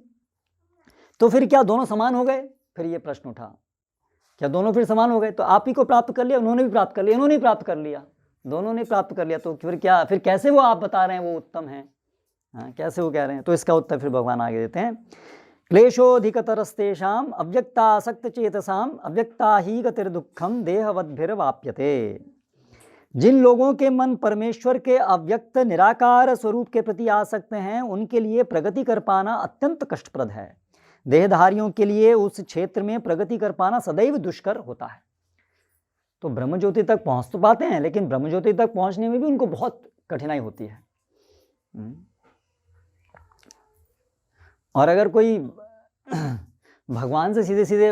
तो फिर क्या दोनों समान हो गए? फिर ये प्रश्न उठा, क्या दोनों फिर समान हो गए? तो आप ही को प्राप्त कर लिया, उन्होंने भी प्राप्त कर लिया, इन्होंने भी प्राप्त कर लिया, दोनों ने प्राप्त कर लिया, तो फिर क्या, फिर कैसे वो आप बता रहे हैं वो उत्तम है? हाँ, कैसे वो कह रहे हैं? तो इसका उत्तर फिर भगवान आगे देते हैं, क्लेशोधिकतरस्तेषां अव्यक्तासक्त चेतसां अव्यक्ता ही गतिर्दुःखम देहवद्भिर्वाप्यते। जिन लोगों के मन परमेश्वर के अव्यक्त निराकार स्वरूप के प्रति आसक्त हैं, उनके लिए प्रगति कर पाना अत्यंत कष्टप्रद है। देहधारियों के लिए उस क्षेत्र में प्रगति कर पाना सदैव दुष्कर होता है। तो ब्रह्म ज्योति तक पहुंच तो पाते हैं, लेकिन ब्रह्म ज्योति तक पहुंचने में भी उनको बहुत कठिनाई होती है। और अगर कोई भगवान से सीधे सीधे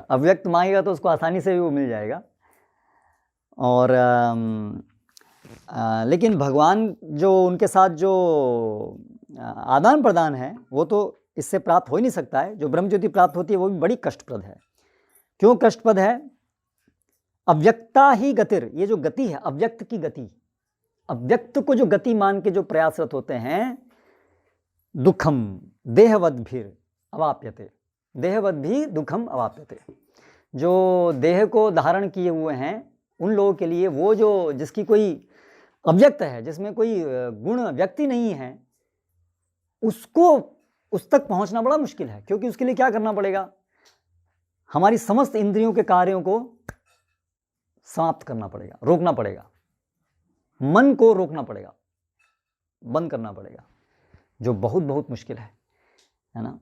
अव्यक्त मांगेगा तो उसको आसानी से भी वो मिल जाएगा। और लेकिन भगवान जो उनके साथ जो आदान प्रदान है वो तो इससे प्राप्त हो ही नहीं सकता है। जो ब्रह्म ज्योति प्राप्त होती है वो भी बड़ी कष्टप्रद है। क्यों कष्टप्रद है? अव्यक्ता ही गतिर, ये जो गति है, अव्यक्त की गति, अव्यक्त को जो गति मान के जो प्रयासरत होते हैं, दुखम देहवद्भिर अवाप्यते, देहवद्भि दुखम अवाप्यते। जो देह को धारण किए हुए हैं उन लोगों के लिए, वो जो जिसकी कोई अव्यक्त है, जिसमें कोई गुण व्यक्ति नहीं है, उसको उस तक पहुंचना बड़ा मुश्किल है। क्योंकि उसके लिए क्या करना पड़ेगा? हमारी समस्त इंद्रियों के कार्यों को समाप्त करना पड़ेगा, रोकना पड़ेगा, मन को रोकना पड़ेगा, बंद करना पड़ेगा, जो बहुत बहुत मुश्किल है ना।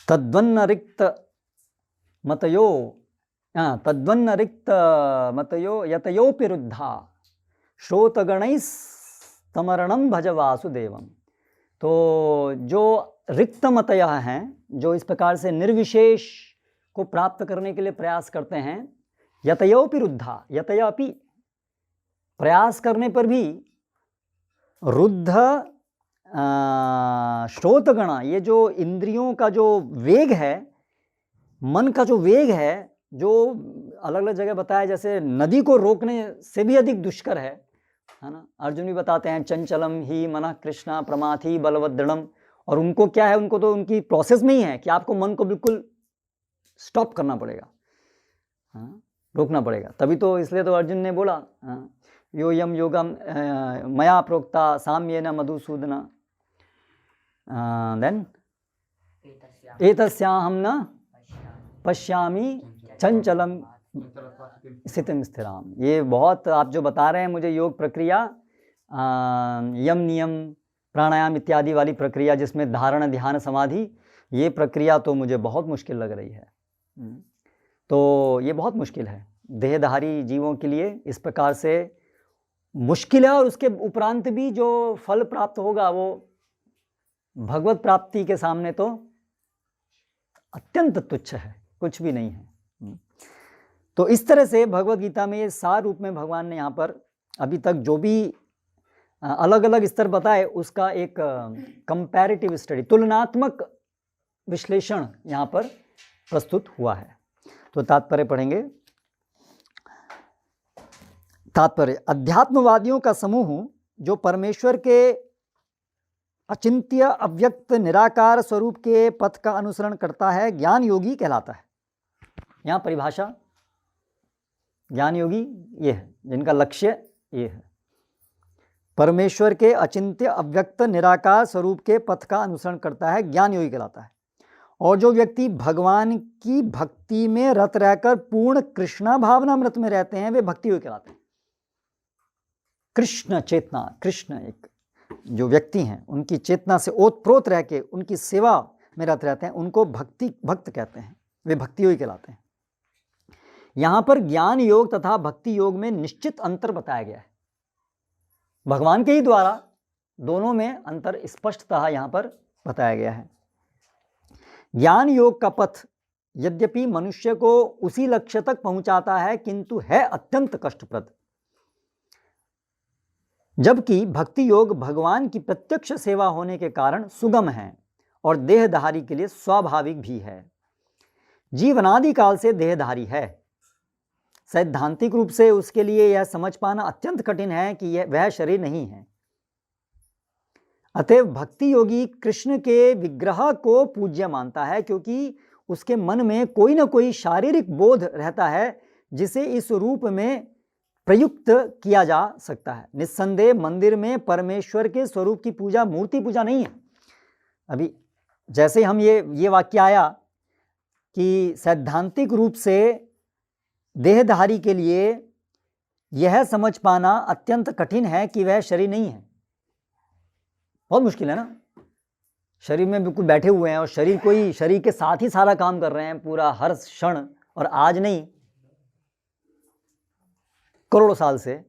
तद्वन्न रिक्त मतयो यतयोपि रुद्धा श्रोतगणैस्तमरणं भज वासुदेवम। तो जो रिक्त मतयः हैं, जो इस प्रकार से निर्विशेष को प्राप्त करने के लिए प्रयास करते हैं, यतयोपि रुद्धा, यतयापि प्रयास करने पर भी, रुद्ध श्रोतगणा, ये जो इंद्रियों का जो वेग है, मन का जो वेग है, जो अलग अलग जगह बताया, जैसे नदी को रोकने से भी अधिक दुष्कर है ना। अर्जुन भी बताते हैं, चंचलम ही मनः कृष्णा प्रमाथि बलवदृढ़म। और उनको क्या है, उनको तो उनकी प्रोसेस में ही है कि आपको मन को बिल्कुल स्टॉप करना पड़ेगा, रोकना पड़ेगा। तभी तो, इसलिए तो अर्जुन ने बोला, यो यम योगम मया प्रोक्ता साम्येन मधुसूदन देन एतस्याहं न पश्यामि चंचलम स्थितिम स्थिराम। ये बहुत आप जो बता रहे हैं मुझे, योग प्रक्रिया, यम नियम प्राणायाम इत्यादि वाली प्रक्रिया, जिसमें धारण ध्यान समाधि, ये प्रक्रिया तो मुझे बहुत मुश्किल लग रही है। तो ये बहुत मुश्किल है देहधारी जीवों के लिए, इस प्रकार से मुश्किल है। और उसके उपरांत भी जो फल प्राप्त होगा वो भगवत प्राप्ति के सामने तो अत्यंत तुच्छ है, कुछ भी नहीं है। तो इस तरह से भगवत गीता में ये सार रूप में भगवान ने यहाँ पर अभी तक जो भी अलग अलग स्तर बताए, उसका एक कंपैरेटिव स्टडी, तुलनात्मक विश्लेषण यहाँ पर प्रस्तुत हुआ है। तो तात्पर्य पढ़ेंगे। तात्पर्य, अध्यात्मवादियों का समूह जो परमेश्वर के अचिंत्य अव्यक्त निराकार स्वरूप के पथ का अनुसरण करता है, ज्ञान योगी कहलाता है। यहाँ परिभाषा, ज्ञान योगी ये है जिनका लक्ष्य ये है, परमेश्वर के अचिंत्य अव्यक्त निराकार स्वरूप के पथ का अनुसरण करता है, ज्ञान योगी कहलाता है। और जो व्यक्ति भगवान की भक्ति में रत रहकर पूर्ण कृष्णा भावनामृत में रहते हैं वे भक्ति योगी कहलाते हैं। कृष्ण चेतना, कृष्ण एक जो व्यक्ति हैं उनकी चेतना से ओतप्रोत रह के उनकी सेवा में रत रहते हैं, उनको भक्त कहते हैं, वे भक्ति योगी कहलाते हैं। यहाँ पर ज्ञान योग तथा भक्ति योग में निश्चित अंतर बताया गया है। भगवान के ही द्वारा दोनों में अंतर स्पष्टतः यहाँ पर बताया गया है। ज्ञान योग का पथ यद्यपि मनुष्य को उसी लक्ष्य तक पहुंचाता है किंतु है अत्यंत कष्टप्रद, जबकि भक्ति योग भगवान की प्रत्यक्ष सेवा होने के कारण सुगम है और देहधारी के लिए स्वाभाविक भी है। जीवनादि काल से देहधारी है, सैद्धांतिक रूप से उसके लिए यह समझ पाना अत्यंत कठिन है कि वह शरीर नहीं है। अतएव भक्ति योगी कृष्ण के विग्रह को पूज्य मानता है क्योंकि उसके मन में कोई ना कोई शारीरिक बोध रहता है जिसे इस रूप में प्रयुक्त किया जा सकता है। निस्संदेह मंदिर में परमेश्वर के स्वरूप की पूजा मूर्ति पूजा नहीं है। अभी जैसे हम ये वाक्य आया कि सैद्धांतिक रूप से देहधारी के लिए यह समझ पाना अत्यंत कठिन है कि वह शरीर नहीं है। बहुत मुश्किल है ना, शरीर में बिल्कुल बैठे हुए हैं और शरीर के साथ ही सारा काम कर रहे हैं पूरा हर क्षण, और आज नहीं करोड़ों साल से,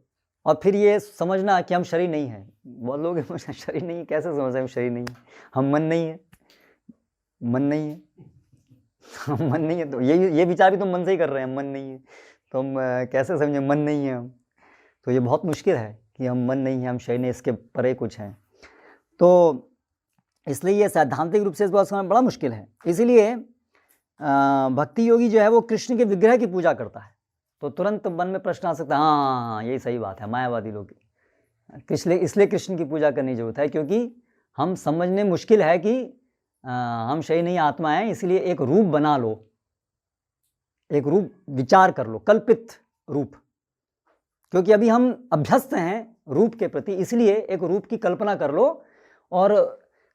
और फिर ये समझना कि हम शरीर नहीं है। बहुत लोग शरीर नहीं है, कैसे समझ रहे हैं शरीर नहीं है, हम मन नहीं है, मन नहीं है, हम मन नहीं है। तो ये विचार भी तो मन से ही कर रहे हैं, मन नहीं है तो हम कैसे समझे मन नहीं है हम। तो ये बहुत मुश्किल है कि हम मन नहीं है, हम शरीर नहीं, इसके परे कुछ है। तो इसलिए ये सैद्धांतिक रूप से इस बात समझना बड़ा मुश्किल है। इसीलिए भक्ति योगी जो है वो कृष्ण के विग्रह की पूजा करता है। तो तुरंत मन में प्रश्न आ सकता है, हाँ यही सही बात है, मायावादी लोग इसलिए कृष्ण की पूजा करने की जरूरत है क्योंकि हम समझने मुश्किल है कि हम शरीर नहीं आत्मा है। इसलिए एक रूप बना लो, एक रूप विचार कर लो, कल्पित रूप, क्योंकि अभी हम अभ्यस्त हैं रूप के प्रति, इसलिए एक रूप की कल्पना कर लो और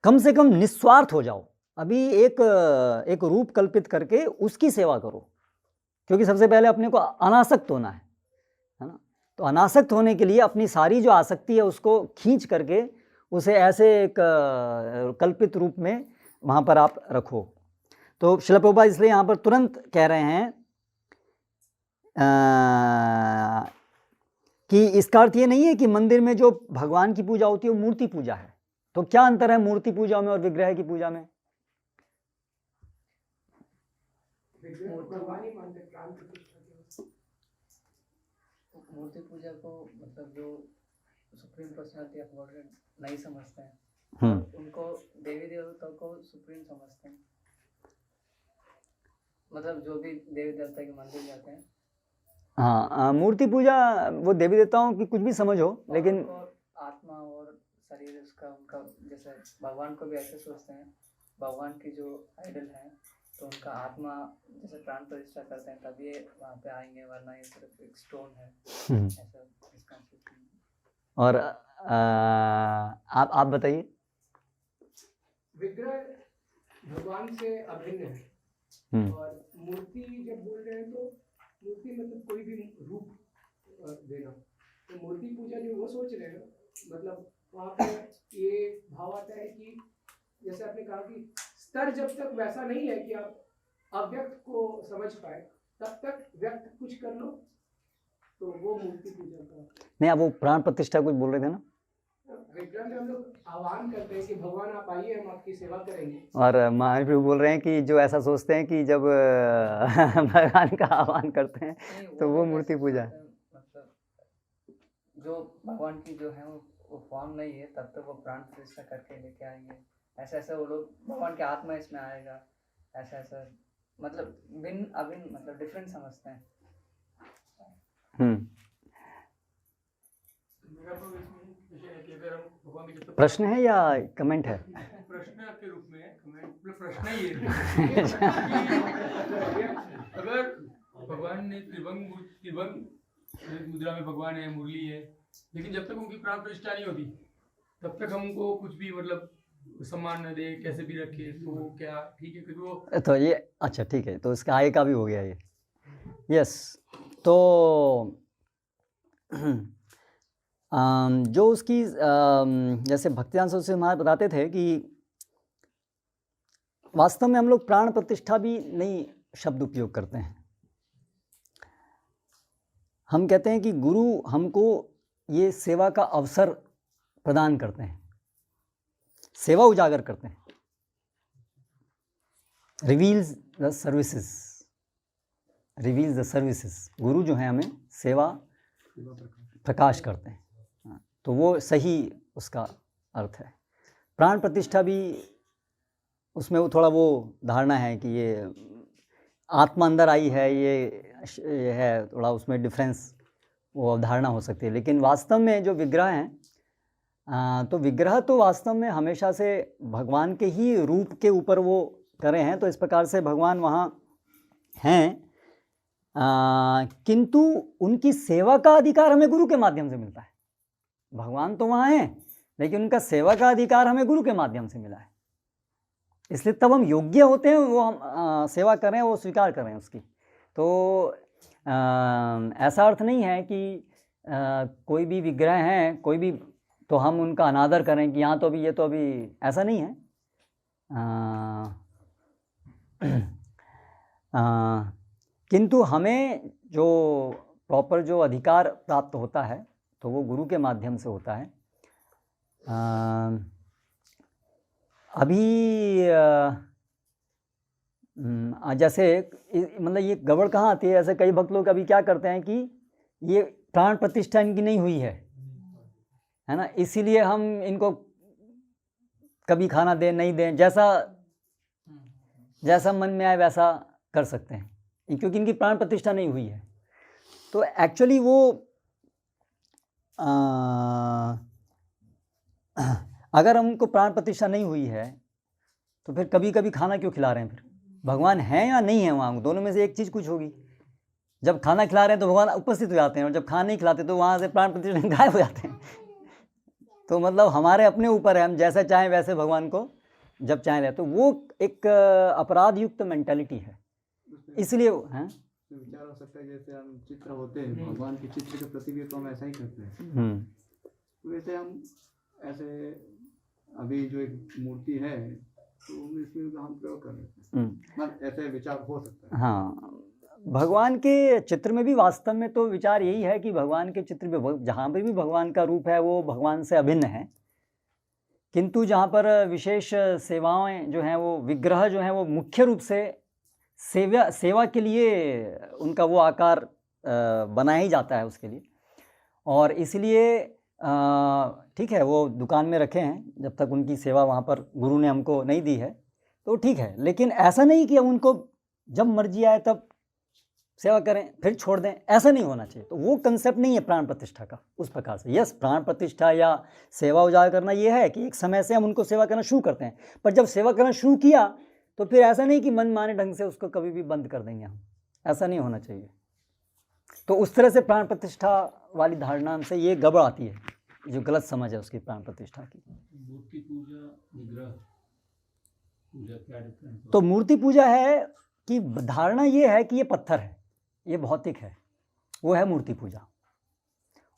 कम से कम निस्वार्थ हो जाओ। अभी एक रूप कल्पित करके उसकी सेवा करो, क्योंकि सबसे पहले अपने को अनासक्त होना है ना। तो अनासक्त होने के लिए अपनी सारी जो आसक्ति है उसको खींच करके उसे ऐसे एक कल्पित रूप में वहाँ पर आप रखो। तो श्रील प्रभुपाद इसलिए यहाँ पर तुरंत कह रहे हैं कि इसका अर्थ ये नहीं है कि मंदिर में जो भगवान की पूजा होती है वो मूर्ति पूजा है। तो क्या अंतर है मूर्ति पूजा में और विग्रह की पूजा में? मूर्ति पूजा को मतलब जो सुप्रीम पर्सनालिटी ऑफ गॉड नहीं समझते हैं, उनको देवी देवताओं को सुप्रीम समझते हैं। मतलब जो भी देवी देवता के मंदिर जाते हैं, हाँ, मूर्ति पूजा वो देवी देवताओं की कुछ भी समझो, लेकिन आत्मा और शरीर उसका उनका जैसे भगवान को भी ऐसे सोचते हैं। भगवान की जो आइडल है तो उनका आत्मा जैसे प्राण प्रतिष्ठा करते हैं तभी ये वहाँ पे आएंगे, वरना ये सिर्फ एक स्टोन है ऐसा इसका। और आप बताइए। विग्रह भगवान से अभिन्न है और मूर्ति जब बोल रहे हैं तो मूर्ति मतलब कोई भी रूप देना। तो मूर्ति पूजा जो वो सोच रहे हैं, मतलब वहाँ पे ये भाव आता है कि जैसे आपने कहा कि स्तर जब तक वैसा नहीं है कि आप अव्यक्त को समझ पाए तब तक व्यक्त कुछ कर लो, तो वो मूर्ति पूजा का नहीं। आप वो प्राण प्रतिष्ठा कुछ बोल रहे थे ना? विग्रह में हम लोग आह्वान करते हैं कि भगवान आप आइए, हम आपकी सेवा करेंगे। और महाप्रभु बोल रहे हैं कि जो ऐसा सोचते हैं कि जब भगवान का आह्वान करते हैं तो वो मूर्ति पूजा है। मतलब जो भगवान की जो है वो फॉर्म नहीं है तब तक वो प्राण प्रतिष्ठा करके लेके आएंगे। ऐसे वो लोग भगवान की आत्मा इसमें आएगा, ऐसा मतलब भिन्न अभिन्न मतलब डिफरेंट समझते हैं। प्रश्न है या कमेंट है? प्रश्न के रूप में कमेंट प्रश्न ही है अगर भगवान ने त्रिभंग मुद्रा में भगवान है, मुरली है, लेकिन जब तक उनकी प्राण प्रतिष्ठा नहीं होती तब तक हमको कुछ भी मतलब सम्मान न दे, कैसे भी रखे, तो वो क्या ठीक है? क्योंकि वो तो ये अच्छा ठीक है, तो इसका आगे का भी हो गया ये। यस, तो जो उसकी जैसे भक्तिदान सरस्वती महाराज बताते थे कि वास्तव में हम लोग प्राण प्रतिष्ठा भी नहीं शब्द उपयोग करते हैं। हम कहते हैं कि गुरु हमको ये सेवा का अवसर प्रदान करते हैं, सेवा उजागर करते हैं, reveals the services, reveals the services. गुरु जो है हमें सेवा प्रकाश करते हैं। तो वो सही उसका अर्थ है। प्राण प्रतिष्ठा भी उसमें वो थोड़ा वो धारणा है कि ये आत्मा अंदर आई है, ये है थोड़ा उसमें डिफरेंस, वो अवधारणा हो सकती है। लेकिन वास्तव में जो विग्रह हैं, तो विग्रह तो वास्तव में हमेशा से भगवान के ही रूप के ऊपर वो करे हैं। तो इस प्रकार से भगवान वहाँ हैं, किंतु उनकी सेवा का अधिकार हमें गुरु के माध्यम से मिलता है। भगवान तो वहाँ हैं, लेकिन उनका सेवा का अधिकार हमें गुरु के माध्यम से मिला है। इसलिए तब हम योग्य होते हैं, वो हम सेवा करें, वो स्वीकार करें उसकी। तो ऐसा अर्थ नहीं है कि कोई भी विग्रह हैं, कोई भी, तो हम उनका अनादर करें कि यहाँ तो अभी ये तो अभी, ऐसा नहीं है। किंतु हमें जो प्रॉपर जो अधिकार प्राप्त होता है तो वो गुरु के माध्यम से होता है। अभी जैसे मतलब ये गड़बड़ कहाँ आती है, ऐसे कई भक्त लोग अभी क्या करते हैं कि ये प्राण प्रतिष्ठा इनकी नहीं हुई है ना, इसीलिए हम इनको कभी खाना दें नहीं दें, जैसा मन में आए वैसा कर सकते हैं, क्योंकि इनकी प्राण प्रतिष्ठा नहीं हुई है। तो एक्चुअली वो अगर हमको प्राण प्रतिष्ठा नहीं हुई है तो फिर कभी कभी खाना क्यों खिला रहे हैं? फिर भगवान है या नहीं है वहाँ, दोनों में से एक चीज़ कुछ होगी। जब खाना खिला रहे हैं तो भगवान उपस्थित हो जाते हैं, और जब खाना नहीं खिलाते तो वहाँ से प्राण प्रतिष्ठा गायब हो जाते हैं। तो मतलब हमारे अपने ऊपर है, हम जैसा चाहें वैसे भगवान को जब चाहें रहे। तो वो एक अपराध युक्त मेंटालिटी है, इसलिए हैं। विचार हो सकता है जैसे हम चित्र होते हैं, भगवान के चित्र के प्रति भी तो हम ऐसा ही करते हैं। वैसे हम ऐसे अभी जो एक मूर्ति है तो इसमें हम प्रयोग कर लेते हैं, ऐसे विचार हो सकता है। हाँ, भगवान के चित्र में भी वास्तव में तो विचार यही है कि भगवान के चित्र में जहाँ पर भी भगवान का रूप है वो भगवान से अभिन्न है, किंतु जहाँ पर विशेष सेवाएं जो हैं, वो विग्रह जो हैं वो मुख्य रूप से सेवा के लिए उनका वो आकार बनाया ही जाता है उसके लिए। और इसलिए ठीक है, वो दुकान में रखे हैं, जब तक उनकी सेवा वहाँ पर गुरु ने हमको नहीं दी है तो ठीक है। लेकिन ऐसा नहीं कि उनको जब मर्जी आए तब सेवा करें फिर छोड़ दें, ऐसा नहीं होना चाहिए। तो वो कंसेप्ट नहीं है प्राण प्रतिष्ठा का उस प्रकार से। यस, प्राण प्रतिष्ठा या सेवा उजागर करना ये है कि एक समय से हम उनको सेवा करना शुरू करते हैं, पर जब सेवा करना शुरू किया तो फिर ऐसा नहीं कि मन माने ढंग से उसको कभी भी बंद कर देंगे हम, ऐसा नहीं होना चाहिए। तो उस तरह से प्राण प्रतिष्ठा वाली धारणा से ये गड़बड़ आती है, जो गलत समझ है उसकी प्राण प्रतिष्ठा की। मूर्ति पूजा, विग्रह पूजा क्या डिफरेंस? तो मूर्ति पूजा है कि धारणा ये है कि ये पत्थर है, ये भौतिक है, वो है मूर्ति पूजा।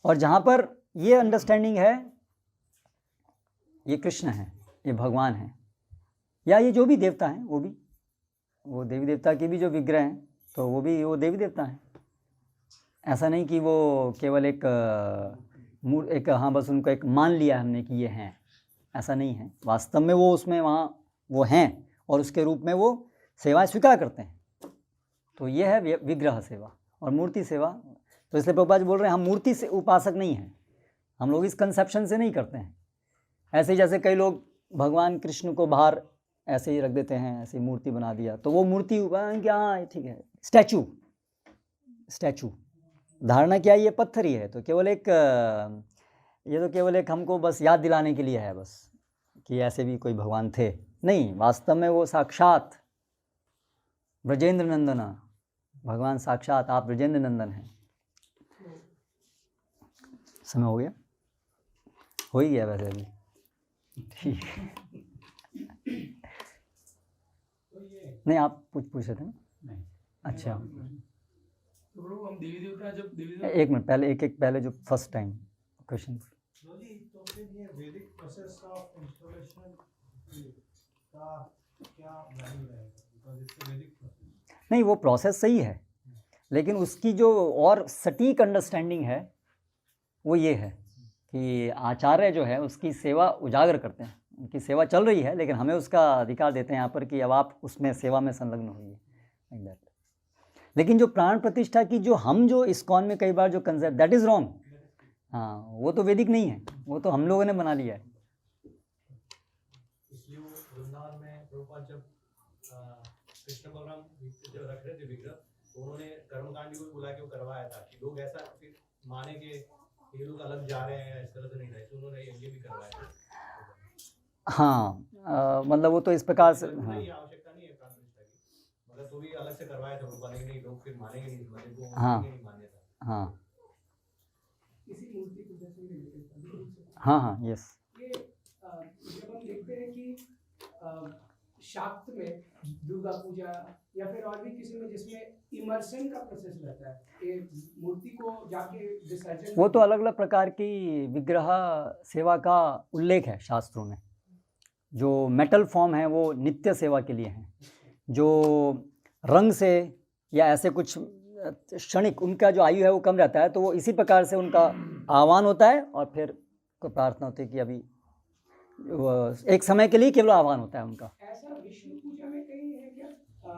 और जहाँ पर ये अंडरस्टैंडिंग है ये कृष्ण है, ये भगवान है, या ये जो भी देवता हैं, वो देवी देवता के भी जो विग्रह हैं तो वो भी वो देवी देवता हैं। ऐसा नहीं कि वो केवल एक हाँ बस उनको एक मान लिया हमने कि ये हैं, ऐसा नहीं है। वास्तव में वो उसमें वहाँ वो हैं और उसके रूप में वो सेवाएं स्वीकार करते हैं। तो ये है विग्रह सेवा और मूर्ति सेवा। तो इसलिए प्रभुपाद जी बोल रहे हैं हम मूर्ति से उपासक नहीं हैं, हम लोग इस कंसेप्शन से नहीं करते हैं। ऐसे ही जैसे कई लोग भगवान कृष्ण को बाहर ऐसे ही रख देते हैं, ऐसी मूर्ति बना दिया तो वो मूर्ति क्या, हाँ ठीक है, स्टैचू धारणा क्या है, ये पत्थर ही है। तो केवल एक ये तो केवल एक हमको बस याद दिलाने के लिए है बस कि ऐसे भी कोई भगवान थे, नहीं, वास्तव में वो साक्षात ब्रजेंद्र नंदन भगवान, साक्षात आप ब्रजेंद्र नंदन हैं। समय हो गया, हो ही गया वैसे अभी, ठीक है। नहीं, आप पूछ रहे थे ना? नहीं। अच्छा, तो प्रभु हम देवी देवता जब देवी देवता एक मिनट पहले, एक पहले जो फर्स्ट टाइम क्वेश्चन। तो फिर ये वैदिक प्रोसेस ऑफ इंस्टॉलेशन का क्या वैल्यू रहेगा? बिकॉज इट्स वैदिक प्रोसेस। नहीं, वो प्रोसेस सही है, लेकिन उसकी जो और सटीक अंडरस्टैंडिंग है वो ये है कि आचार्य जो है उसकी सेवा उजागर करते हैं, उनकी सेवा चल रही है, लेकिन हमें उसका अधिकार देते हैं यहाँ पर कि अब आप उसमें सेवा में संलग्न होइए, लाइक दैट। लेकिन जो प्राण प्रतिष्ठा की जो इस्कॉन में कई बार जो कंसेप्ट, दैट इज़ रॉन्ग। हाँ, वो तो वैदिक नहीं है, वो तो हम लोगों ने बना लिया है। इसलिए वो वृंदावन में प्रभुपाद जब कृष्ण बलराम जब रख रहे थे विग्रह, तो उन्होंने कर्मकांडी को बुला के वो करवाया था कि लोग ऐसा फिर माने कि ये लोग अलग जा रहे हैं, इस तरह से नहीं रहे, तो उन्होंने ये भी करवाया था। हाँ, मतलब वो तो इस प्रकार से, हाँ ये आवश्यकता नहीं है प्राण प्रतिष्ठा की, मतलब तो भी अलग से करवाया था प्रभुपाद ने, नहीं लोग फिर मानेंगे नहीं, मतलब वो हाँ। नहीं मान्यता। हाँ इसी मूर्ति पूजा से रिलेटेड हाँ हाँ, यस। ये जब हम देखते हैं कि शाक्त में दुर्गा पूजा या फिर और भी किसी में जिसमें इमर्शन का प्रोसेस रहता है, एक मूर्ति को जाके विसर्जन, वो तो अलग अलग प्रकार की विग्रह सेवा का उल्लेख है शास्त्रों में। जो मेटल फॉर्म है वो नित्य सेवा के लिए हैं, जो रंग से या ऐसे कुछ क्षणिक उनका जो आयु है वो कम रहता है, तो वो इसी प्रकार से उनका आह्वान होता है और फिर को प्रार्थना होती है कि अभी एक समय के लिए केवल आह्वान होता है उनका। ऐसा विष्णु पूजा में कहीं है क्या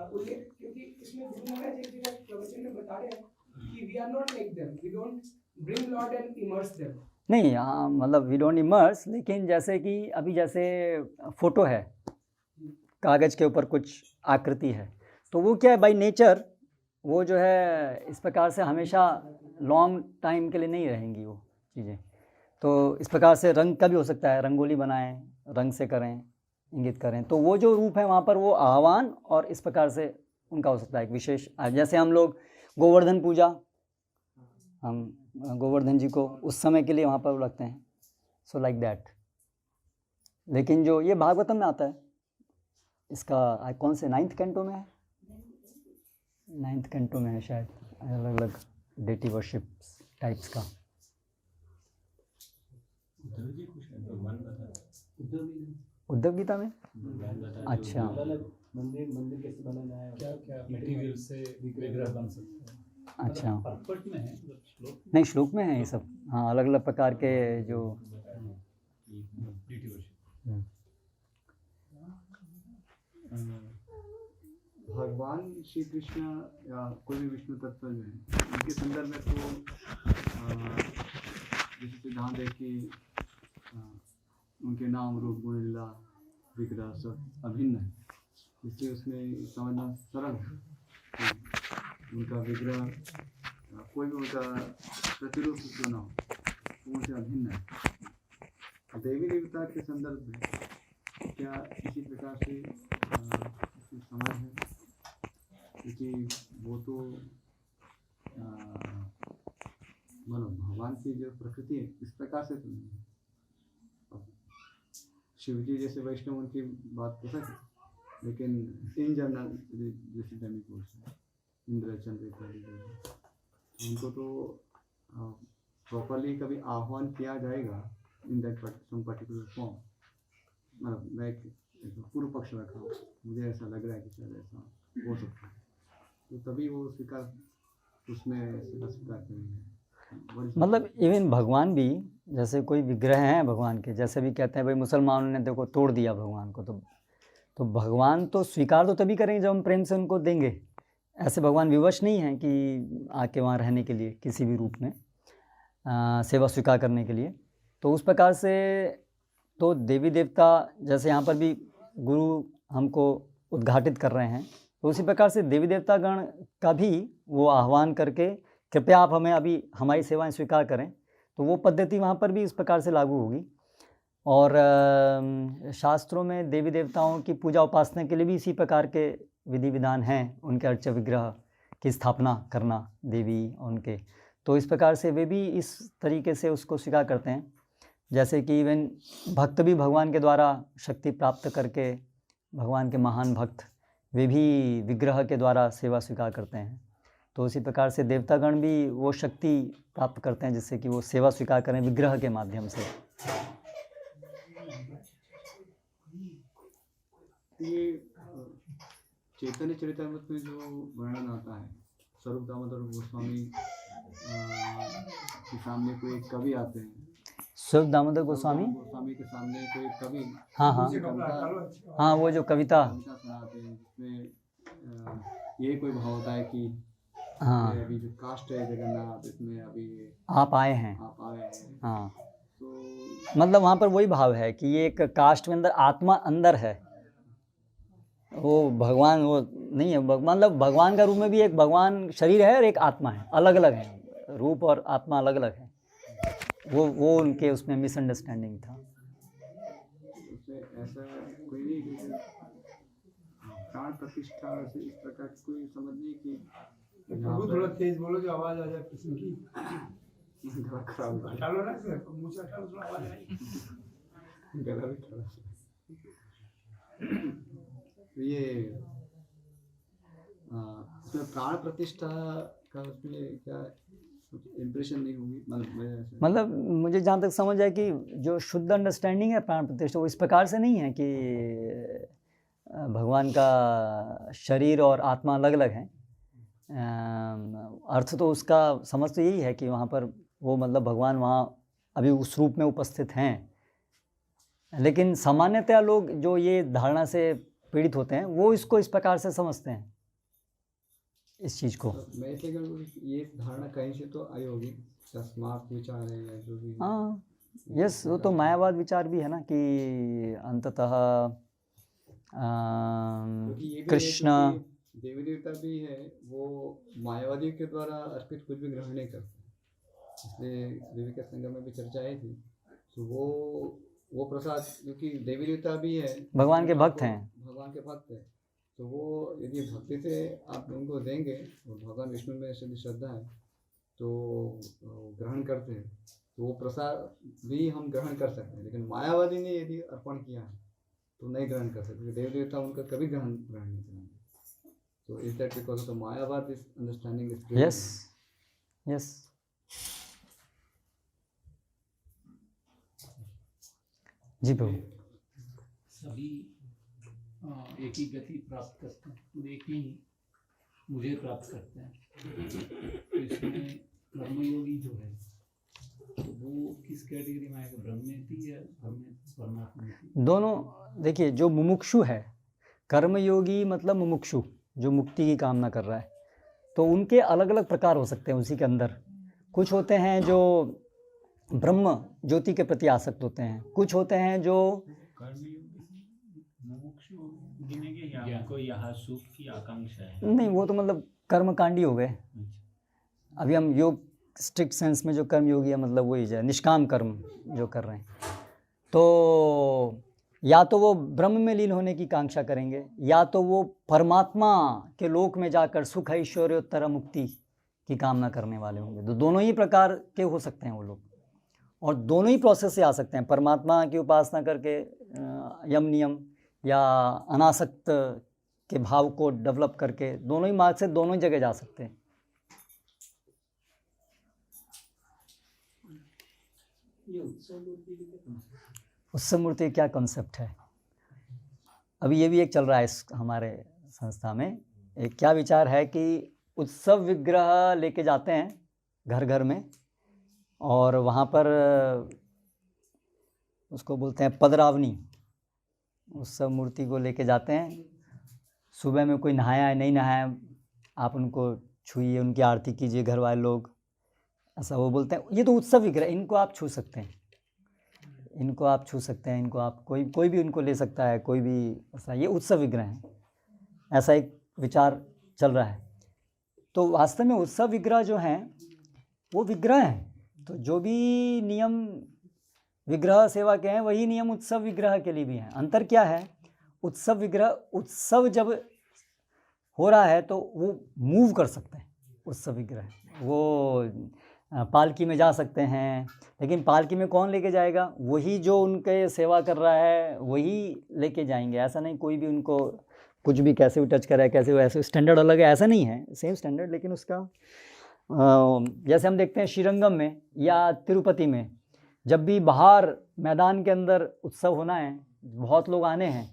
उल्लेख? क्योंकि इसमें गुरु महाराज एक जगह प्रवचन में बता रहे हैं कि we are not like them, we don't bring lord and immerse them. नहीं, हाँ, मतलब वी डोंट इमर्स, लेकिन जैसे कि अभी जैसे फोटो है, कागज़ के ऊपर कुछ आकृति है, तो वो क्या है, बाय नेचर वो जो है इस प्रकार से हमेशा लॉन्ग टाइम के लिए नहीं रहेंगी वो चीज़ें। तो इस प्रकार से रंग का भी हो सकता है, रंगोली बनाएं, रंग से करें, इंगित करें, तो वो जो रूप है वहाँ पर वो आह्वान और इस प्रकार से उनका हो सकता है एक विशेष। जैसे हम लोग गोवर्धन पूजा, हम गोवर्धन जी को उस समय के लिए वहाँ पर रखते हैं, सो लाइक दैट। लेकिन जो ये भागवतम में आता है, इसका कौन से 9th कैंटो में है, 9th कैंटो में है शायद, अलग अलग डेटी वर्शिप टाइप्स का। उद्धव गीता में, अच्छा, मंदिर कैसे बनाना है, क्या क्या मटेरियल से विग्रह बन सकते हैं। अच्छा, परपट में है, मतलब श्लोक नहीं श्लोक में है ये सब। हाँ, अलग अलग प्रकार के जो भगवान श्री कृष्ण या कोई भी विष्णु तत्व जो है उनके संदर्भ में तो जैसे सिद्धांत है कि उनके नाम रूप गुण लीला विग्रह सब अभिन्न है, इसलिए उसमें समझना सरल है। उनका विग्रह कोई भी उनका प्रतिरूप जो ना हो तो उनसे अभिन्न है। देवी देवता के संदर्भ में क्या इसी प्रकार से समझ है, क्योंकि वो तो मतलब भगवान की जो प्रकृति है इस प्रकार से तो नहीं है। शिव जी जैसे वैष्णव उनकी बात हो सकती, लेकिन इन जनरल जैसे डेमिगॉड्स इंद्र चंद्र इत्यादि उनको तो प्रॉपरली कभी आह्वान किया जाएगा in that some particular form. मतलब मैं एक पूर्व पक्ष रखा हूँ, मुझे ऐसा लग रहा है कि शायद ऐसा हो सकता है, तो तभी वो स्वीकार उसमें स्वीकार करेंगे। मतलब इवन भगवान भी, जैसे कोई विग्रह हैं भगवान के, जैसे भी कहते हैं भाई मुसलमानों ने देखो तोड़ दिया भगवान को, तो भगवान तो स्वीकार तो तभी करेंगे जब हम प्रेम से उनको देंगे। ऐसे भगवान विवश नहीं हैं कि आके वहाँ रहने के लिए किसी भी रूप में सेवा स्वीकार करने के लिए। तो उस प्रकार से तो देवी देवता जैसे यहाँ पर भी गुरु हमको उद्घाटित कर रहे हैं, तो उसी प्रकार से देवी देवता गण का भी वो आह्वान करके कृपया आप हमें अभी हमारी सेवाएं स्वीकार करें, तो वो पद्धति वहाँ पर भी इस प्रकार से लागू होगी। और शास्त्रों में देवी देवताओं की पूजा उपासना के लिए भी इसी प्रकार के विधि विधान हैं, उनके अर्च विग्रह की स्थापना करना देवी उनके, तो इस प्रकार से वे भी इस तरीके से उसको स्वीकार करते हैं। जैसे कि इवन भक्त भी भगवान के द्वारा शक्ति प्राप्त करके, भगवान के महान भक्त वे भी विग्रह के द्वारा सेवा स्वीकार करते हैं। तो उसी प्रकार से देवतागण भी वो शक्ति प्राप्त करते हैं जिससे कि वो सेवा स्वीकार करें विग्रह के माध्यम से। ये चैतन्य चरितामृत में जो वर्णन आता है, स्वरूप दामोदर गोस्वामी के सामने कोई एक कवि आते हैं, स्वरूप दामोदर गोस्वामी के सामने कोई कवि हाँ हाँ कविता हाँ, वो जो कविता सुनाते हैं जिसमें ये कोई भाव होता है कि हाँ ये अभी जो कास्ट है जगन्नाथ, इसमें अभी आप आए हैं, आप आए हैं, हाँ तो मतलब वहाँ पर वही भाव है कि ये एक कास्ट में अंदर आत्मा अंदर है, वो भगवान वो नहीं है, मतलब भगवान का रूप में भी एक भगवान शरीर है और एक आत्मा है, अलग अलग है, रूप और आत्मा अलग अलग है। वो उनके उसमें मिसअंडरस्टैंडिंग था। उसमें ऐसा कोई नहीं कि प्राण प्रतिष्ठा से इस प्रकार की कोई समझ नहीं कि प्रभु थोड़ा तेज बोलो जो आवाज आ जाए किसी की। गला खराब हो हटा लो ना सर, मुंह से हटा लो थोड़ा आवाज आएगी। गला भी खराब। ये इसमें प्राण प्रतिष्ठा का उसमें क्या इम्प्रेशन नहीं होगी, मतलब मुझे जहाँ तक समझ है कि जो शुद्ध अंडरस्टैंडिंग है प्राण प्रतिष्ठा वो इस प्रकार से नहीं है कि भगवान का शरीर और आत्मा अलग अलग हैं। अर्थ तो उसका समझ तो यही है कि वहाँ पर वो मतलब भगवान वहाँ अभी उस रूप में उपस्थित हैं, लेकिन सामान्यतया लोग जो ये धारणा से पीड़ित होते हैं वो इसको इस प्रकार से समझते हैं इस चीज़ को। तो मैं इसलिए कहूँगा कि ये धारणा कहीं से तो आई होगी, स्मार्ट विचार है या जो भी। हाँ यस, वो तो मायावाद विचार भी है ना कि अंततः कृष्ण देवी देवता भी है वो मायावादी के द्वारा अर्पित कुछ भी ग्रहण नहीं करते, इसलिए देवी के संगम में भी चर्चा आई थी। तो वो प्रसाद क्योंकि देवी देवता भी है, भगवान के भक्त हैं, भगवान के भक्त है, तो वो यदि भक्ति से आप उनको देंगे और भगवान विष्णु में यदि श्रद्धा है तो ग्रहण करते हैं, तो वो प्रसाद भी हम ग्रहण कर सकते हैं। लेकिन मायावादी ने यदि अर्पण किया है तो नहीं ग्रहण कर सकते, देव देवता उनका कभी ग्रहण नहीं करेंगे। तो is that because of the मायावाद is understanding is yes yes. जी प्रभु, सभी एक ही गति प्राप्त करते हैं, खुद एक ही मुझे प्राप्त करते हैं। तो इसमें कर्मयोगी जो है तो वो किस कैटेगरी में आएगा, ब्रह्मेति या परमात्मा? दोनों देखिए, जो मुमुक्षु है, कर्मयोगी मतलब मुमुक्षु जो मुक्ति की कामना कर रहा है, तो उनके अलग अलग प्रकार हो सकते हैं उसी के अंदर। कुछ होते हैं जो ब्रह्म ज्योति के प्रति आसक्त होते हैं, कुछ होते हैं जो को यहाँ सुख की आकांक्षा है। नहीं, वो तो मतलब कर्मकांडी हो गए। अभी हम योग स्ट्रिक्ट सेंस में जो कर्म योगी है मतलब वही है निष्काम कर्म जो कर रहे हैं, तो या तो वो ब्रह्म में लीन होने की कांक्षा करेंगे या तो वो परमात्मा के लोक में जाकर सुख ऐश्वर्योत्तर मुक्ति की कामना करने वाले होंगे। तो दोनों ही प्रकार के हो सकते हैं वो लोग, और दोनों ही प्रोसेस से आ सकते हैं। परमात्मा की उपासना करके यम नियम या अनासक्त के भाव को डेवलप करके दोनों ही मार्ग से दोनों ही जगह जा सकते हैं। ये उत्सव मूर्ति क्या कॉन्सेप्ट है, अभी ये भी एक चल रहा है इस हमारे संस्था में। एक क्या विचार है कि उत्सव विग्रह लेके जाते हैं घर घर में, और वहाँ पर उसको बोलते हैं पदरावनी, उत्सव मूर्ति को लेके जाते हैं। सुबह में कोई नहाया है नहीं नहाया, आप उनको छूइए, उनकी आरती कीजिए घर वाले लोग, ऐसा वो बोलते हैं। ये तो उत्सव विग्रह, इनको आप छू सकते हैं, इनको आप छू सकते हैं, इनको आप कोई भी उनको ले सकता है, कोई भी ऐसा, ये उत्सव विग्रह हैं, ऐसा एक विचार चल रहा है। तो वास्तव में उत्सव विग्रह जो हैं वो विग्रह हैं, तो जो भी नियम विग्रह सेवा के हैं वही नियम उत्सव विग्रह के लिए भी हैं। अंतर क्या है, उत्सव विग्रह, उत्सव जब हो रहा है तो वो मूव कर सकते हैं, उत्सव विग्रह वो पालकी में जा सकते हैं, लेकिन पालकी में कौन लेके जाएगा, वही जो उनके सेवा कर रहा है वही लेके जाएंगे। ऐसा नहीं कोई भी उनको कुछ भी कैसे भी टच करे, कैसे ऐसे स्टैंडर्ड अलग है ऐसा नहीं है, सेम स्टैंडर्ड, लेकिन उसका जैसे हम देखते हैं श्रीरंगम में या तिरुपति में, जब भी बाहर मैदान के अंदर उत्सव होना है, बहुत लोग आने हैं,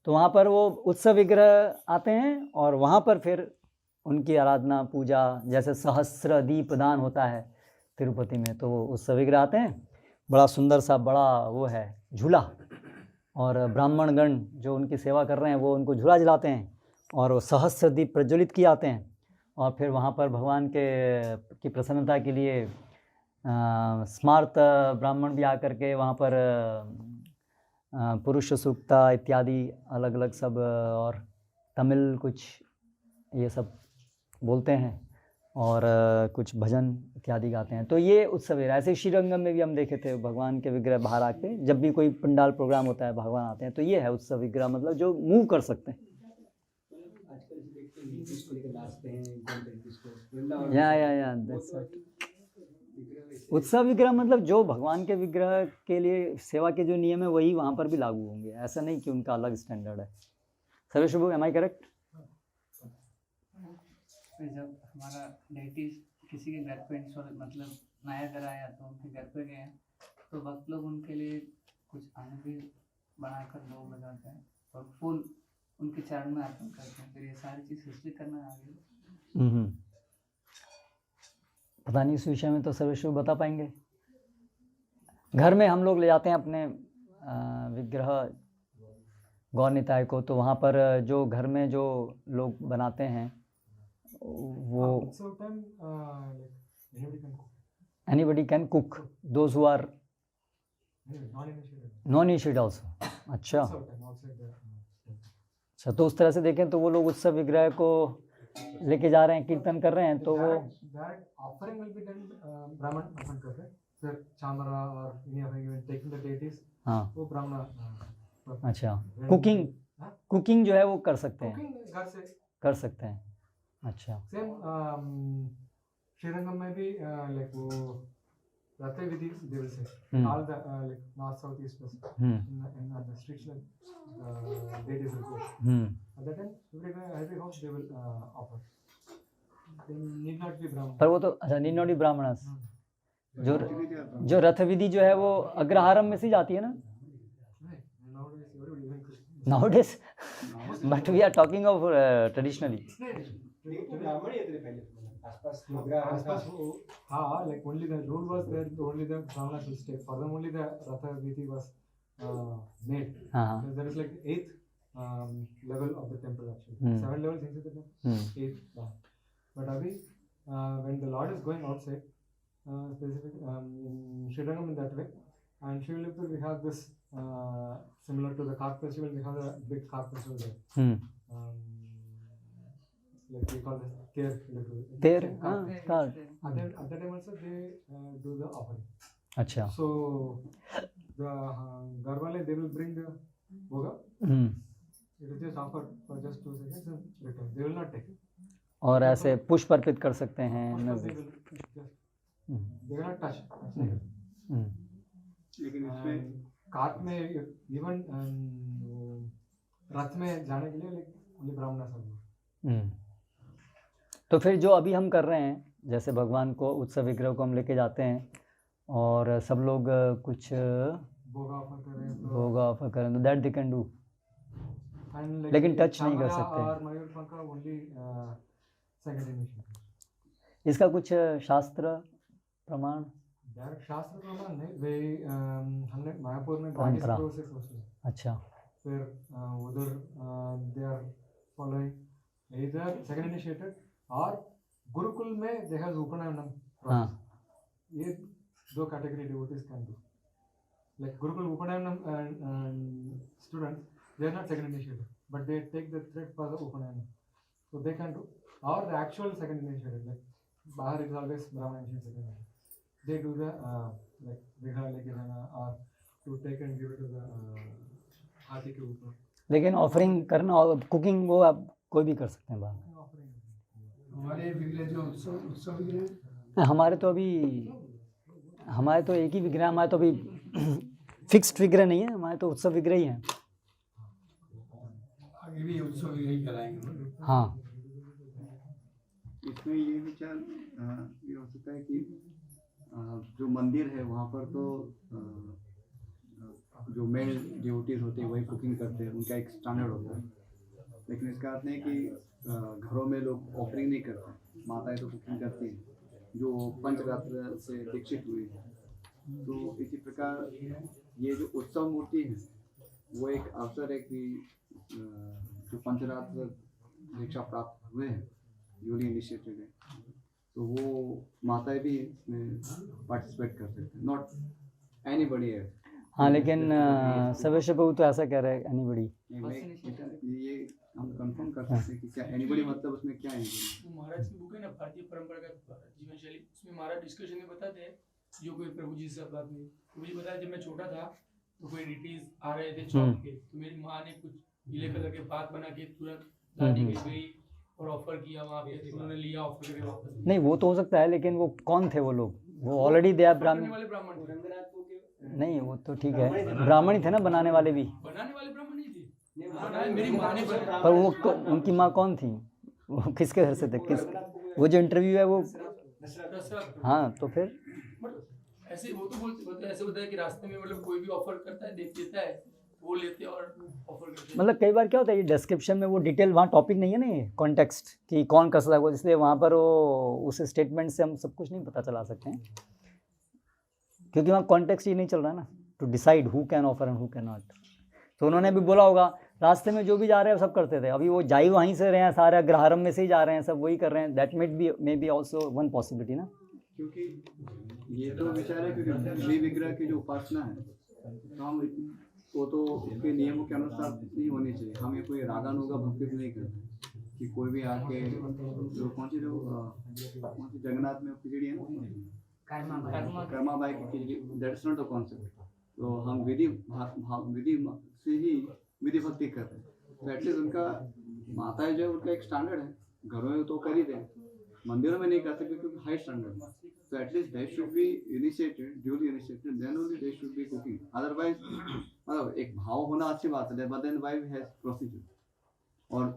तो वहाँ पर वो उत्सव विग्रह आते हैं और वहाँ पर फिर उनकी आराधना पूजा, जैसे सहस्र दीप दान होता है तिरुपति में, तो वो उत्सव विग्रह आते हैं, बड़ा सुंदर सा बड़ा वो है झूला, और ब्राह्मणगण जो उनकी सेवा कर रहे हैं वो उनको झूला झुलाते हैं और वो सहस्र दीप प्रज्वलित किए आते हैं, और फिर वहाँ पर भगवान की प्रसन्नता के लिए स्मार्त ब्राह्मण भी आकर के वहाँ पर पुरुष सूक्ता इत्यादि अलग अलग सब और तमिल कुछ ये सब बोलते हैं और कुछ भजन इत्यादि गाते हैं। तो ये उत्सव है। ऐसे श्रीरंगम में भी हम देखे थे भगवान के विग्रह बाहर आके, जब भी कोई पंडाल प्रोग्राम होता है भगवान आते हैं, तो ये है उत्सव विग्रह, मतलब जो मूव कर सकते हैं। या उत्सव विग्रह मतलब जो भगवान के विग्रह के लिए सेवा के जो नियम है वही वहाँ पर भी लागू होंगे, ऐसा नहीं कि उनका अलग स्टैंडर्ड है। सर्वेश प्रभु, एम आई करेक्ट? जब हमारा डेटी किसी के घर पे इंस्टॉल, मतलब नया घर आया तो उनके घर पे गए हैं, तो भक्त लोग उनके लिए कुछ अन्न भी बनाकर भोग लगाते हैं और फूल उनके चरण में अर्पण करते हैं। फिर ये सारी चीज़ हिस्ट्री करना आगे पता नहीं इस विषय में तो सर्वेश प्रभु बता पाएंगे। घर में हम लोग ले जाते हैं अपने विग्रह गौर निताय को, तो वहाँ पर जो घर में जो लोग बनाते हैं वो anybody can cook, those who are non-initiated also। अच्छा, तो उस तरह से देखें तो वो लोग उत्सव विग्रह को लेके जा रहे हैं, कीर्तन कर रहे हैं, तो वो offering will be done ब्राह्मण अर्पण करते हैं, फिर चामरा और any offering when taking the deities, हाँ, वो ब्राह्मण। अच्छा, कुकिंग जो है वो कर सकते हैं, कुकिंग घर से कर सकते हैं। अच्छा, सेम श्रीरंगम में भी लाइक वो रथ विधि they will say all the like north south east west in the streets deities will go at that time every house they will offer, they need not be brahman। पर वो तो अच्छा need not be Brahmanas, जो रथ विधि जो है वो अग्रहारम में से जाती है ना nowadays, but we are talking of traditionally। हाँ, like only the rule was there, only the brahmanas will stay, for them only the ratha vidhi was made। There is like 8th level of the temple actually, 7 levels inside the temple, 8th। But abhi when the Lord is going outside, specific in Srirangam in that way, and Shrivilipur we have this similar to the Kark festival, we have a big Kark festival there। Like we call this Ter card। At that time also they do the offering। अच्छा, so the Garwale they will bring the bhoga, it is just offered for just 2 seconds and return, they will not take it। और ऐसे पुष्प अर्पित कर सकते हैं, they will not touch। लेकिन इसमें cart में इवन रथ में जाने के लिए like ब्राह्मण सब। तो फिर जो अभी हम कर रहे हैं, जैसे भगवान को उत्सव विग्रह को हम लेके जाते हैं और सब लोग कुछ भोग ऑफर करें, तो दैट दे कैन डू, लेकिन टच नहीं कर सकते। इसका कुछ शास्त्र प्रमाण? शास्त्र प्रमाण नहीं, वे हमने मायापुर में परंपरा। अच्छा, फिर उधर they are following either second initiated और गुरुकुल में they have उपनयनम process। ये 2 category devotees can do, like Gurukul उपनयनम students they are not second initiated but they take the thread for the upanayana, so they can do, or the actual second initiated like बाहर is always brahman initiated, they do the like विग्रह लेके जाना और to take and give it to the हाथी के ऊपर। लेकिन offering करना और कुकिंग वो आप कोई भी कर सकते हैं बाहर। हमारे विग्रह जो उत्सव विग्रह, हमारे तो एक ही विग्रह, हमारे तो अभी फिक्स्ड विग्रह नहीं है, हमारे तो उत्सव विग्रह ही हैं। आगे भी उत्सव यही कराएंगे। हाँ इसमें ये विचार ये हो सकता है कि जो मंदिर है वहाँ पर तो जो मेल ड्यूटीज होते हैं वही कुकिंग करते हैं, उनका एक स्टैंडर्ड होता है। लेकिन इसका अर्थ नहीं कि घरों में लोग ऑफरिंग नहीं करते, माताएं तो कुकिंग करती हैं जो पंचरात्र से दीक्षित हुई है। तो इसी प्रकार ये जो उत्सव मूर्ति है वो एक अवसर है कि जो पंचरात्र दीक्षा प्राप्त हुए हैं, न्यूली इनिशिएटेड है, तो वो माताएं भी इसमें पार्टिसिपेट कर सकते हैं, नॉट एनीबडी है। हाँ, लेकिन सवेश प्रभु तो ऐसा कह रहे हैं एनीबडी। ये हम कंफर्म कर सकते हैं कि क्या एनीबडी मतलब उसमें क्या है। महाराज की बुक है ना भारतीय परंपरा का जीवन शैली, उसमें महाराज डिस्कशन में बताते हैं जो कोई प्रभु जी से बात नहीं। तो मुझे बताया जब मैं छोटा था तो कोई रिटीज आ रहे थे चौक के, तो मेरी माँ ने कुछ पीले कलर के पात बना के तुरंत दादी के गई और ऑफर किया वहाँ पे, उन्होंने लिया ऑफर करके वापस। नहीं वो तो हो सकता है, लेकिन वो कौन थे वो लोग? वो ऑलरेडी दे ब्राह्मण वाले ब्राह्मण थे। नहीं, वो तो ठीक है, ब्राह्मण ही थे ना बनाने वाले भी। बनाने वाले ब्राह्मण नहीं थे, बनाए मेरी माँ ने बनाया। पर वो उनकी माँ कौन थी? वो किसके घर से थे? किस वो जो इंटरव्यू है वो? हाँ तो फिर ऐसे वो तो बोलते ऐसे होता है कि रास्ते में मतलब कोई भी ऑफर करता है, देख देता है, वो लेते हैं और ऑफर करते हैं। मतलब कई बार क्या होता है ये डिस्क्रिप्शन में वो डिटेल, वहाँ टॉपिक नहीं है ना ये कॉन्टेक्स्ट कि कौन कर सकता है, इसलिए वहाँ पर वो उस स्टेटमेंट से हम सब कुछ नहीं पता चला सकते हैं, क्योंकि वहाँ कॉन्टेक्स्ट ही नहीं चल रहा है ना to decide who can offer and who can not. तो उन्होंने भी बोला होगा रास्ते में जो भी जा रहे हैं सब करते थे, अभी वो जा ही वहीं से रहे हैं, सारे अग्रहारम में से ही जा रहे हैं, सब वही कर रहे हैं। That may be also one possibility ना, क्योंकि ये तो विचार है क्योंकि श्री विग्रह की जो उपासना है तो हम वो तो उसके नियमों के अनुसार नहीं होनी चाहिए। हम ये कोई रागानुगा भक्ति नहीं करते कि कोई भी आके जो कौन सी जगन्नाथ में खिचड़ी है ना, कर्मा बाई की खिचड़ी, दैट्स नॉट अ कॉन्सेप्ट। तो हम विधि से ही विधि भक्ति कर रहे हैं। तो एटलीस्ट उनका माताएं जो है उनका एक स्टैंडर्ड है, घरों में तो कर ही दें, मंदिरों में नहीं कर सकते क्योंकि हाई स्टैंडर्ड है। So at least they should be initiated, duly initiated, then only they should be cooking. Otherwise, मतलब एक भाव होना अच्छी बात है, but then why has procedure? और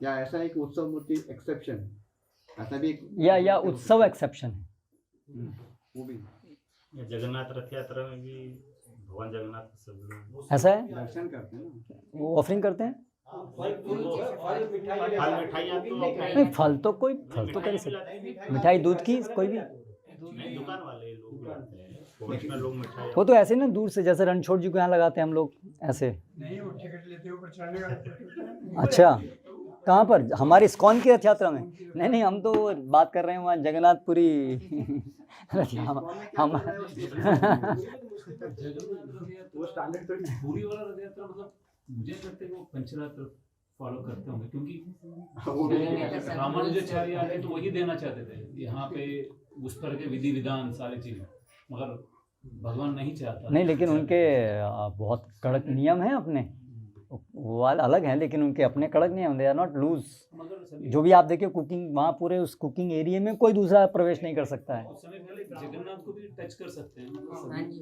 क्या ऐसा है कि उत्सव मूर्ति एक्सेप्शन है, ऐसा भी या उत्सव एक्सेप्शन है, वो भी जगन्नाथ रथ यात्रा में भी भगवान जगन्नाथ सब लोग ऐसा है, दर्शन करते हैं ना, वो ऑफरिंग करते हैं। मिठाइयाँ नहीं फल तो कर सकते, मिठाई दूध की कोई भी, दुकान वाले लोग लाते हैं, पहुंच में लोग मिठाई। वो तो ऐसे ना दूर से, जैसे रणछोड़ जी को यहाँ लगाते हैं हम लोग ऐसे। नहीं वो टिकट लेते ऊपर चढ़ने का। अच्छा, कहाँ पर? हमारी इस्कॉन की रथ यात्रा में? नहीं हम तो बात कर रहे हैं वहाँ जगन्नाथपुरी हम वो स्टैंडर्ड पूरी वाला रथ यात्रा, मतलब मुझे लगता है वो पंचरात्र फॉलो करते होंगे, क्योंकि रामानुजाचार्य आए तो वही देना चाहते थे यहाँ पे उस तरह के विधि विधान सारी चीजें, मगर भगवान नहीं चाहता। नहीं, लेकिन उनके बहुत कड़क नियम हैं अपने, वो अलग हैं, लेकिन उनके अपने कड़क नियम, दे आर नॉट लूज। जो भी आप देखिए कुकिंग, वहाँ पूरे उस कुकिंग एरिया में कोई दूसरा प्रवेश नहीं कर सकता है। जगन्नाथ को भी टच कर सकते हैं,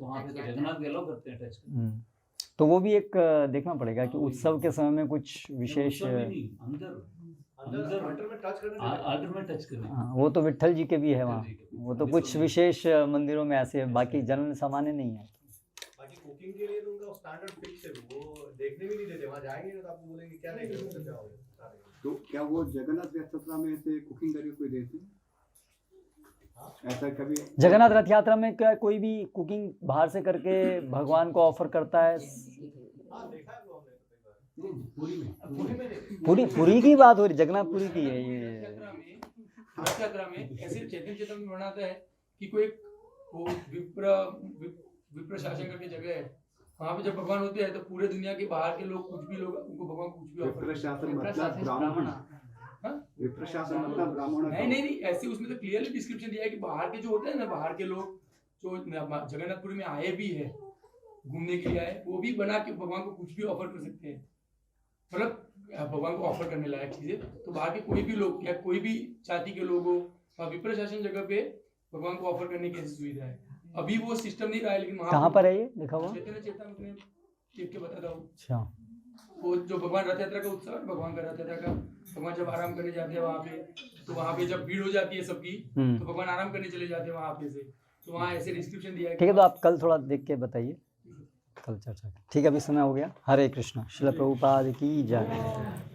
वहाँ पे तो जगन्नाथ को अलाउ करते हैं टच करना। तो वो भी एक देखना पड़ेगा कि उत्सव के समय में कुछ विशेष आर्डर में टच करना। हाँ, वो तो विट्ठल जी के भी है वहाँ, वो तो कुछ विशेष मंदिरों में ऐसे, बाकी जनरल सामान्य नहीं है। बाकी कुकिंग के लिए तो उनका स्टैंडर्ड फिक्स है, वो देखने भी नहीं देते, वहाँ जाएंगे तो आपको बोलेंगे क्या नहीं कर सकते। तो क्या वो जगन्नाथ रथ यात्रा में ऐसे कुकिंग करके कोई देते हैं? ऐसा कभी जगन्नाथ रथ यात्रा में क्या कोई भी कुकिंग बाहर से करके भगवान को ऑफर करता है? पूरी की बात हो रही, जगन्नाथपुरी की है ये। रथ यात्रा में ऐसे चैतन्य चेतन में बनाता है कि कोई वो विप्र शासन करके जगह है, वहाँ पे जब भगवान होते हैं तो पूरे दुनिया के बाहर के लोग कुछ भी लोग उनको भगवान कुछ भी विप्र शासन मतलब ब्राह्मण, विप्र शासन मतलब ब्राह्मण नहीं ऐसे उसमें तो क्लियरली डिस्क्रिप्शन दिया है कि बाहर के जो होते हैं ना, बाहर के लोग जो जगन्नाथपुरी में आए भी है, घूमने के लिए आए, वो भी बना के भगवान को कुछ भी ऑफर कर सकते हैं, मतलब भगवान को ऑफर करने लायक चीजें। तो बाहर के कोई भी लोग या कोई भी जाति के लोग हो, विप्र शासन जगह पे भगवान को ऑफर करने की ऐसी सुविधा है। अभी वो सिस्टम नहीं रहा है, लेकिन कहाँ पर है ये लिखा हुआ? चैतन्य चेतन में देख के बताता हूँ। अच्छा, वो जो भगवान रथ यात्रा का उत्सव है, भगवान का रथ यात्रा का, भगवान जब आराम करने जाते हैं वहाँ पे, तो वहाँ पे जब भीड़ हो जाती है सबकी, तो भगवान आराम करने चले जाते हैं वहाँ पे से, तो वहाँ ऐसे डिस्क्रिप्शन दिया है। ठीक है, तो आप कल थोड़ा देख के बताइए, कल चर्चा करें। ठीक है, अभी समय हो गया। हरे कृष्णा। श्रील प्रभुपाद की जय।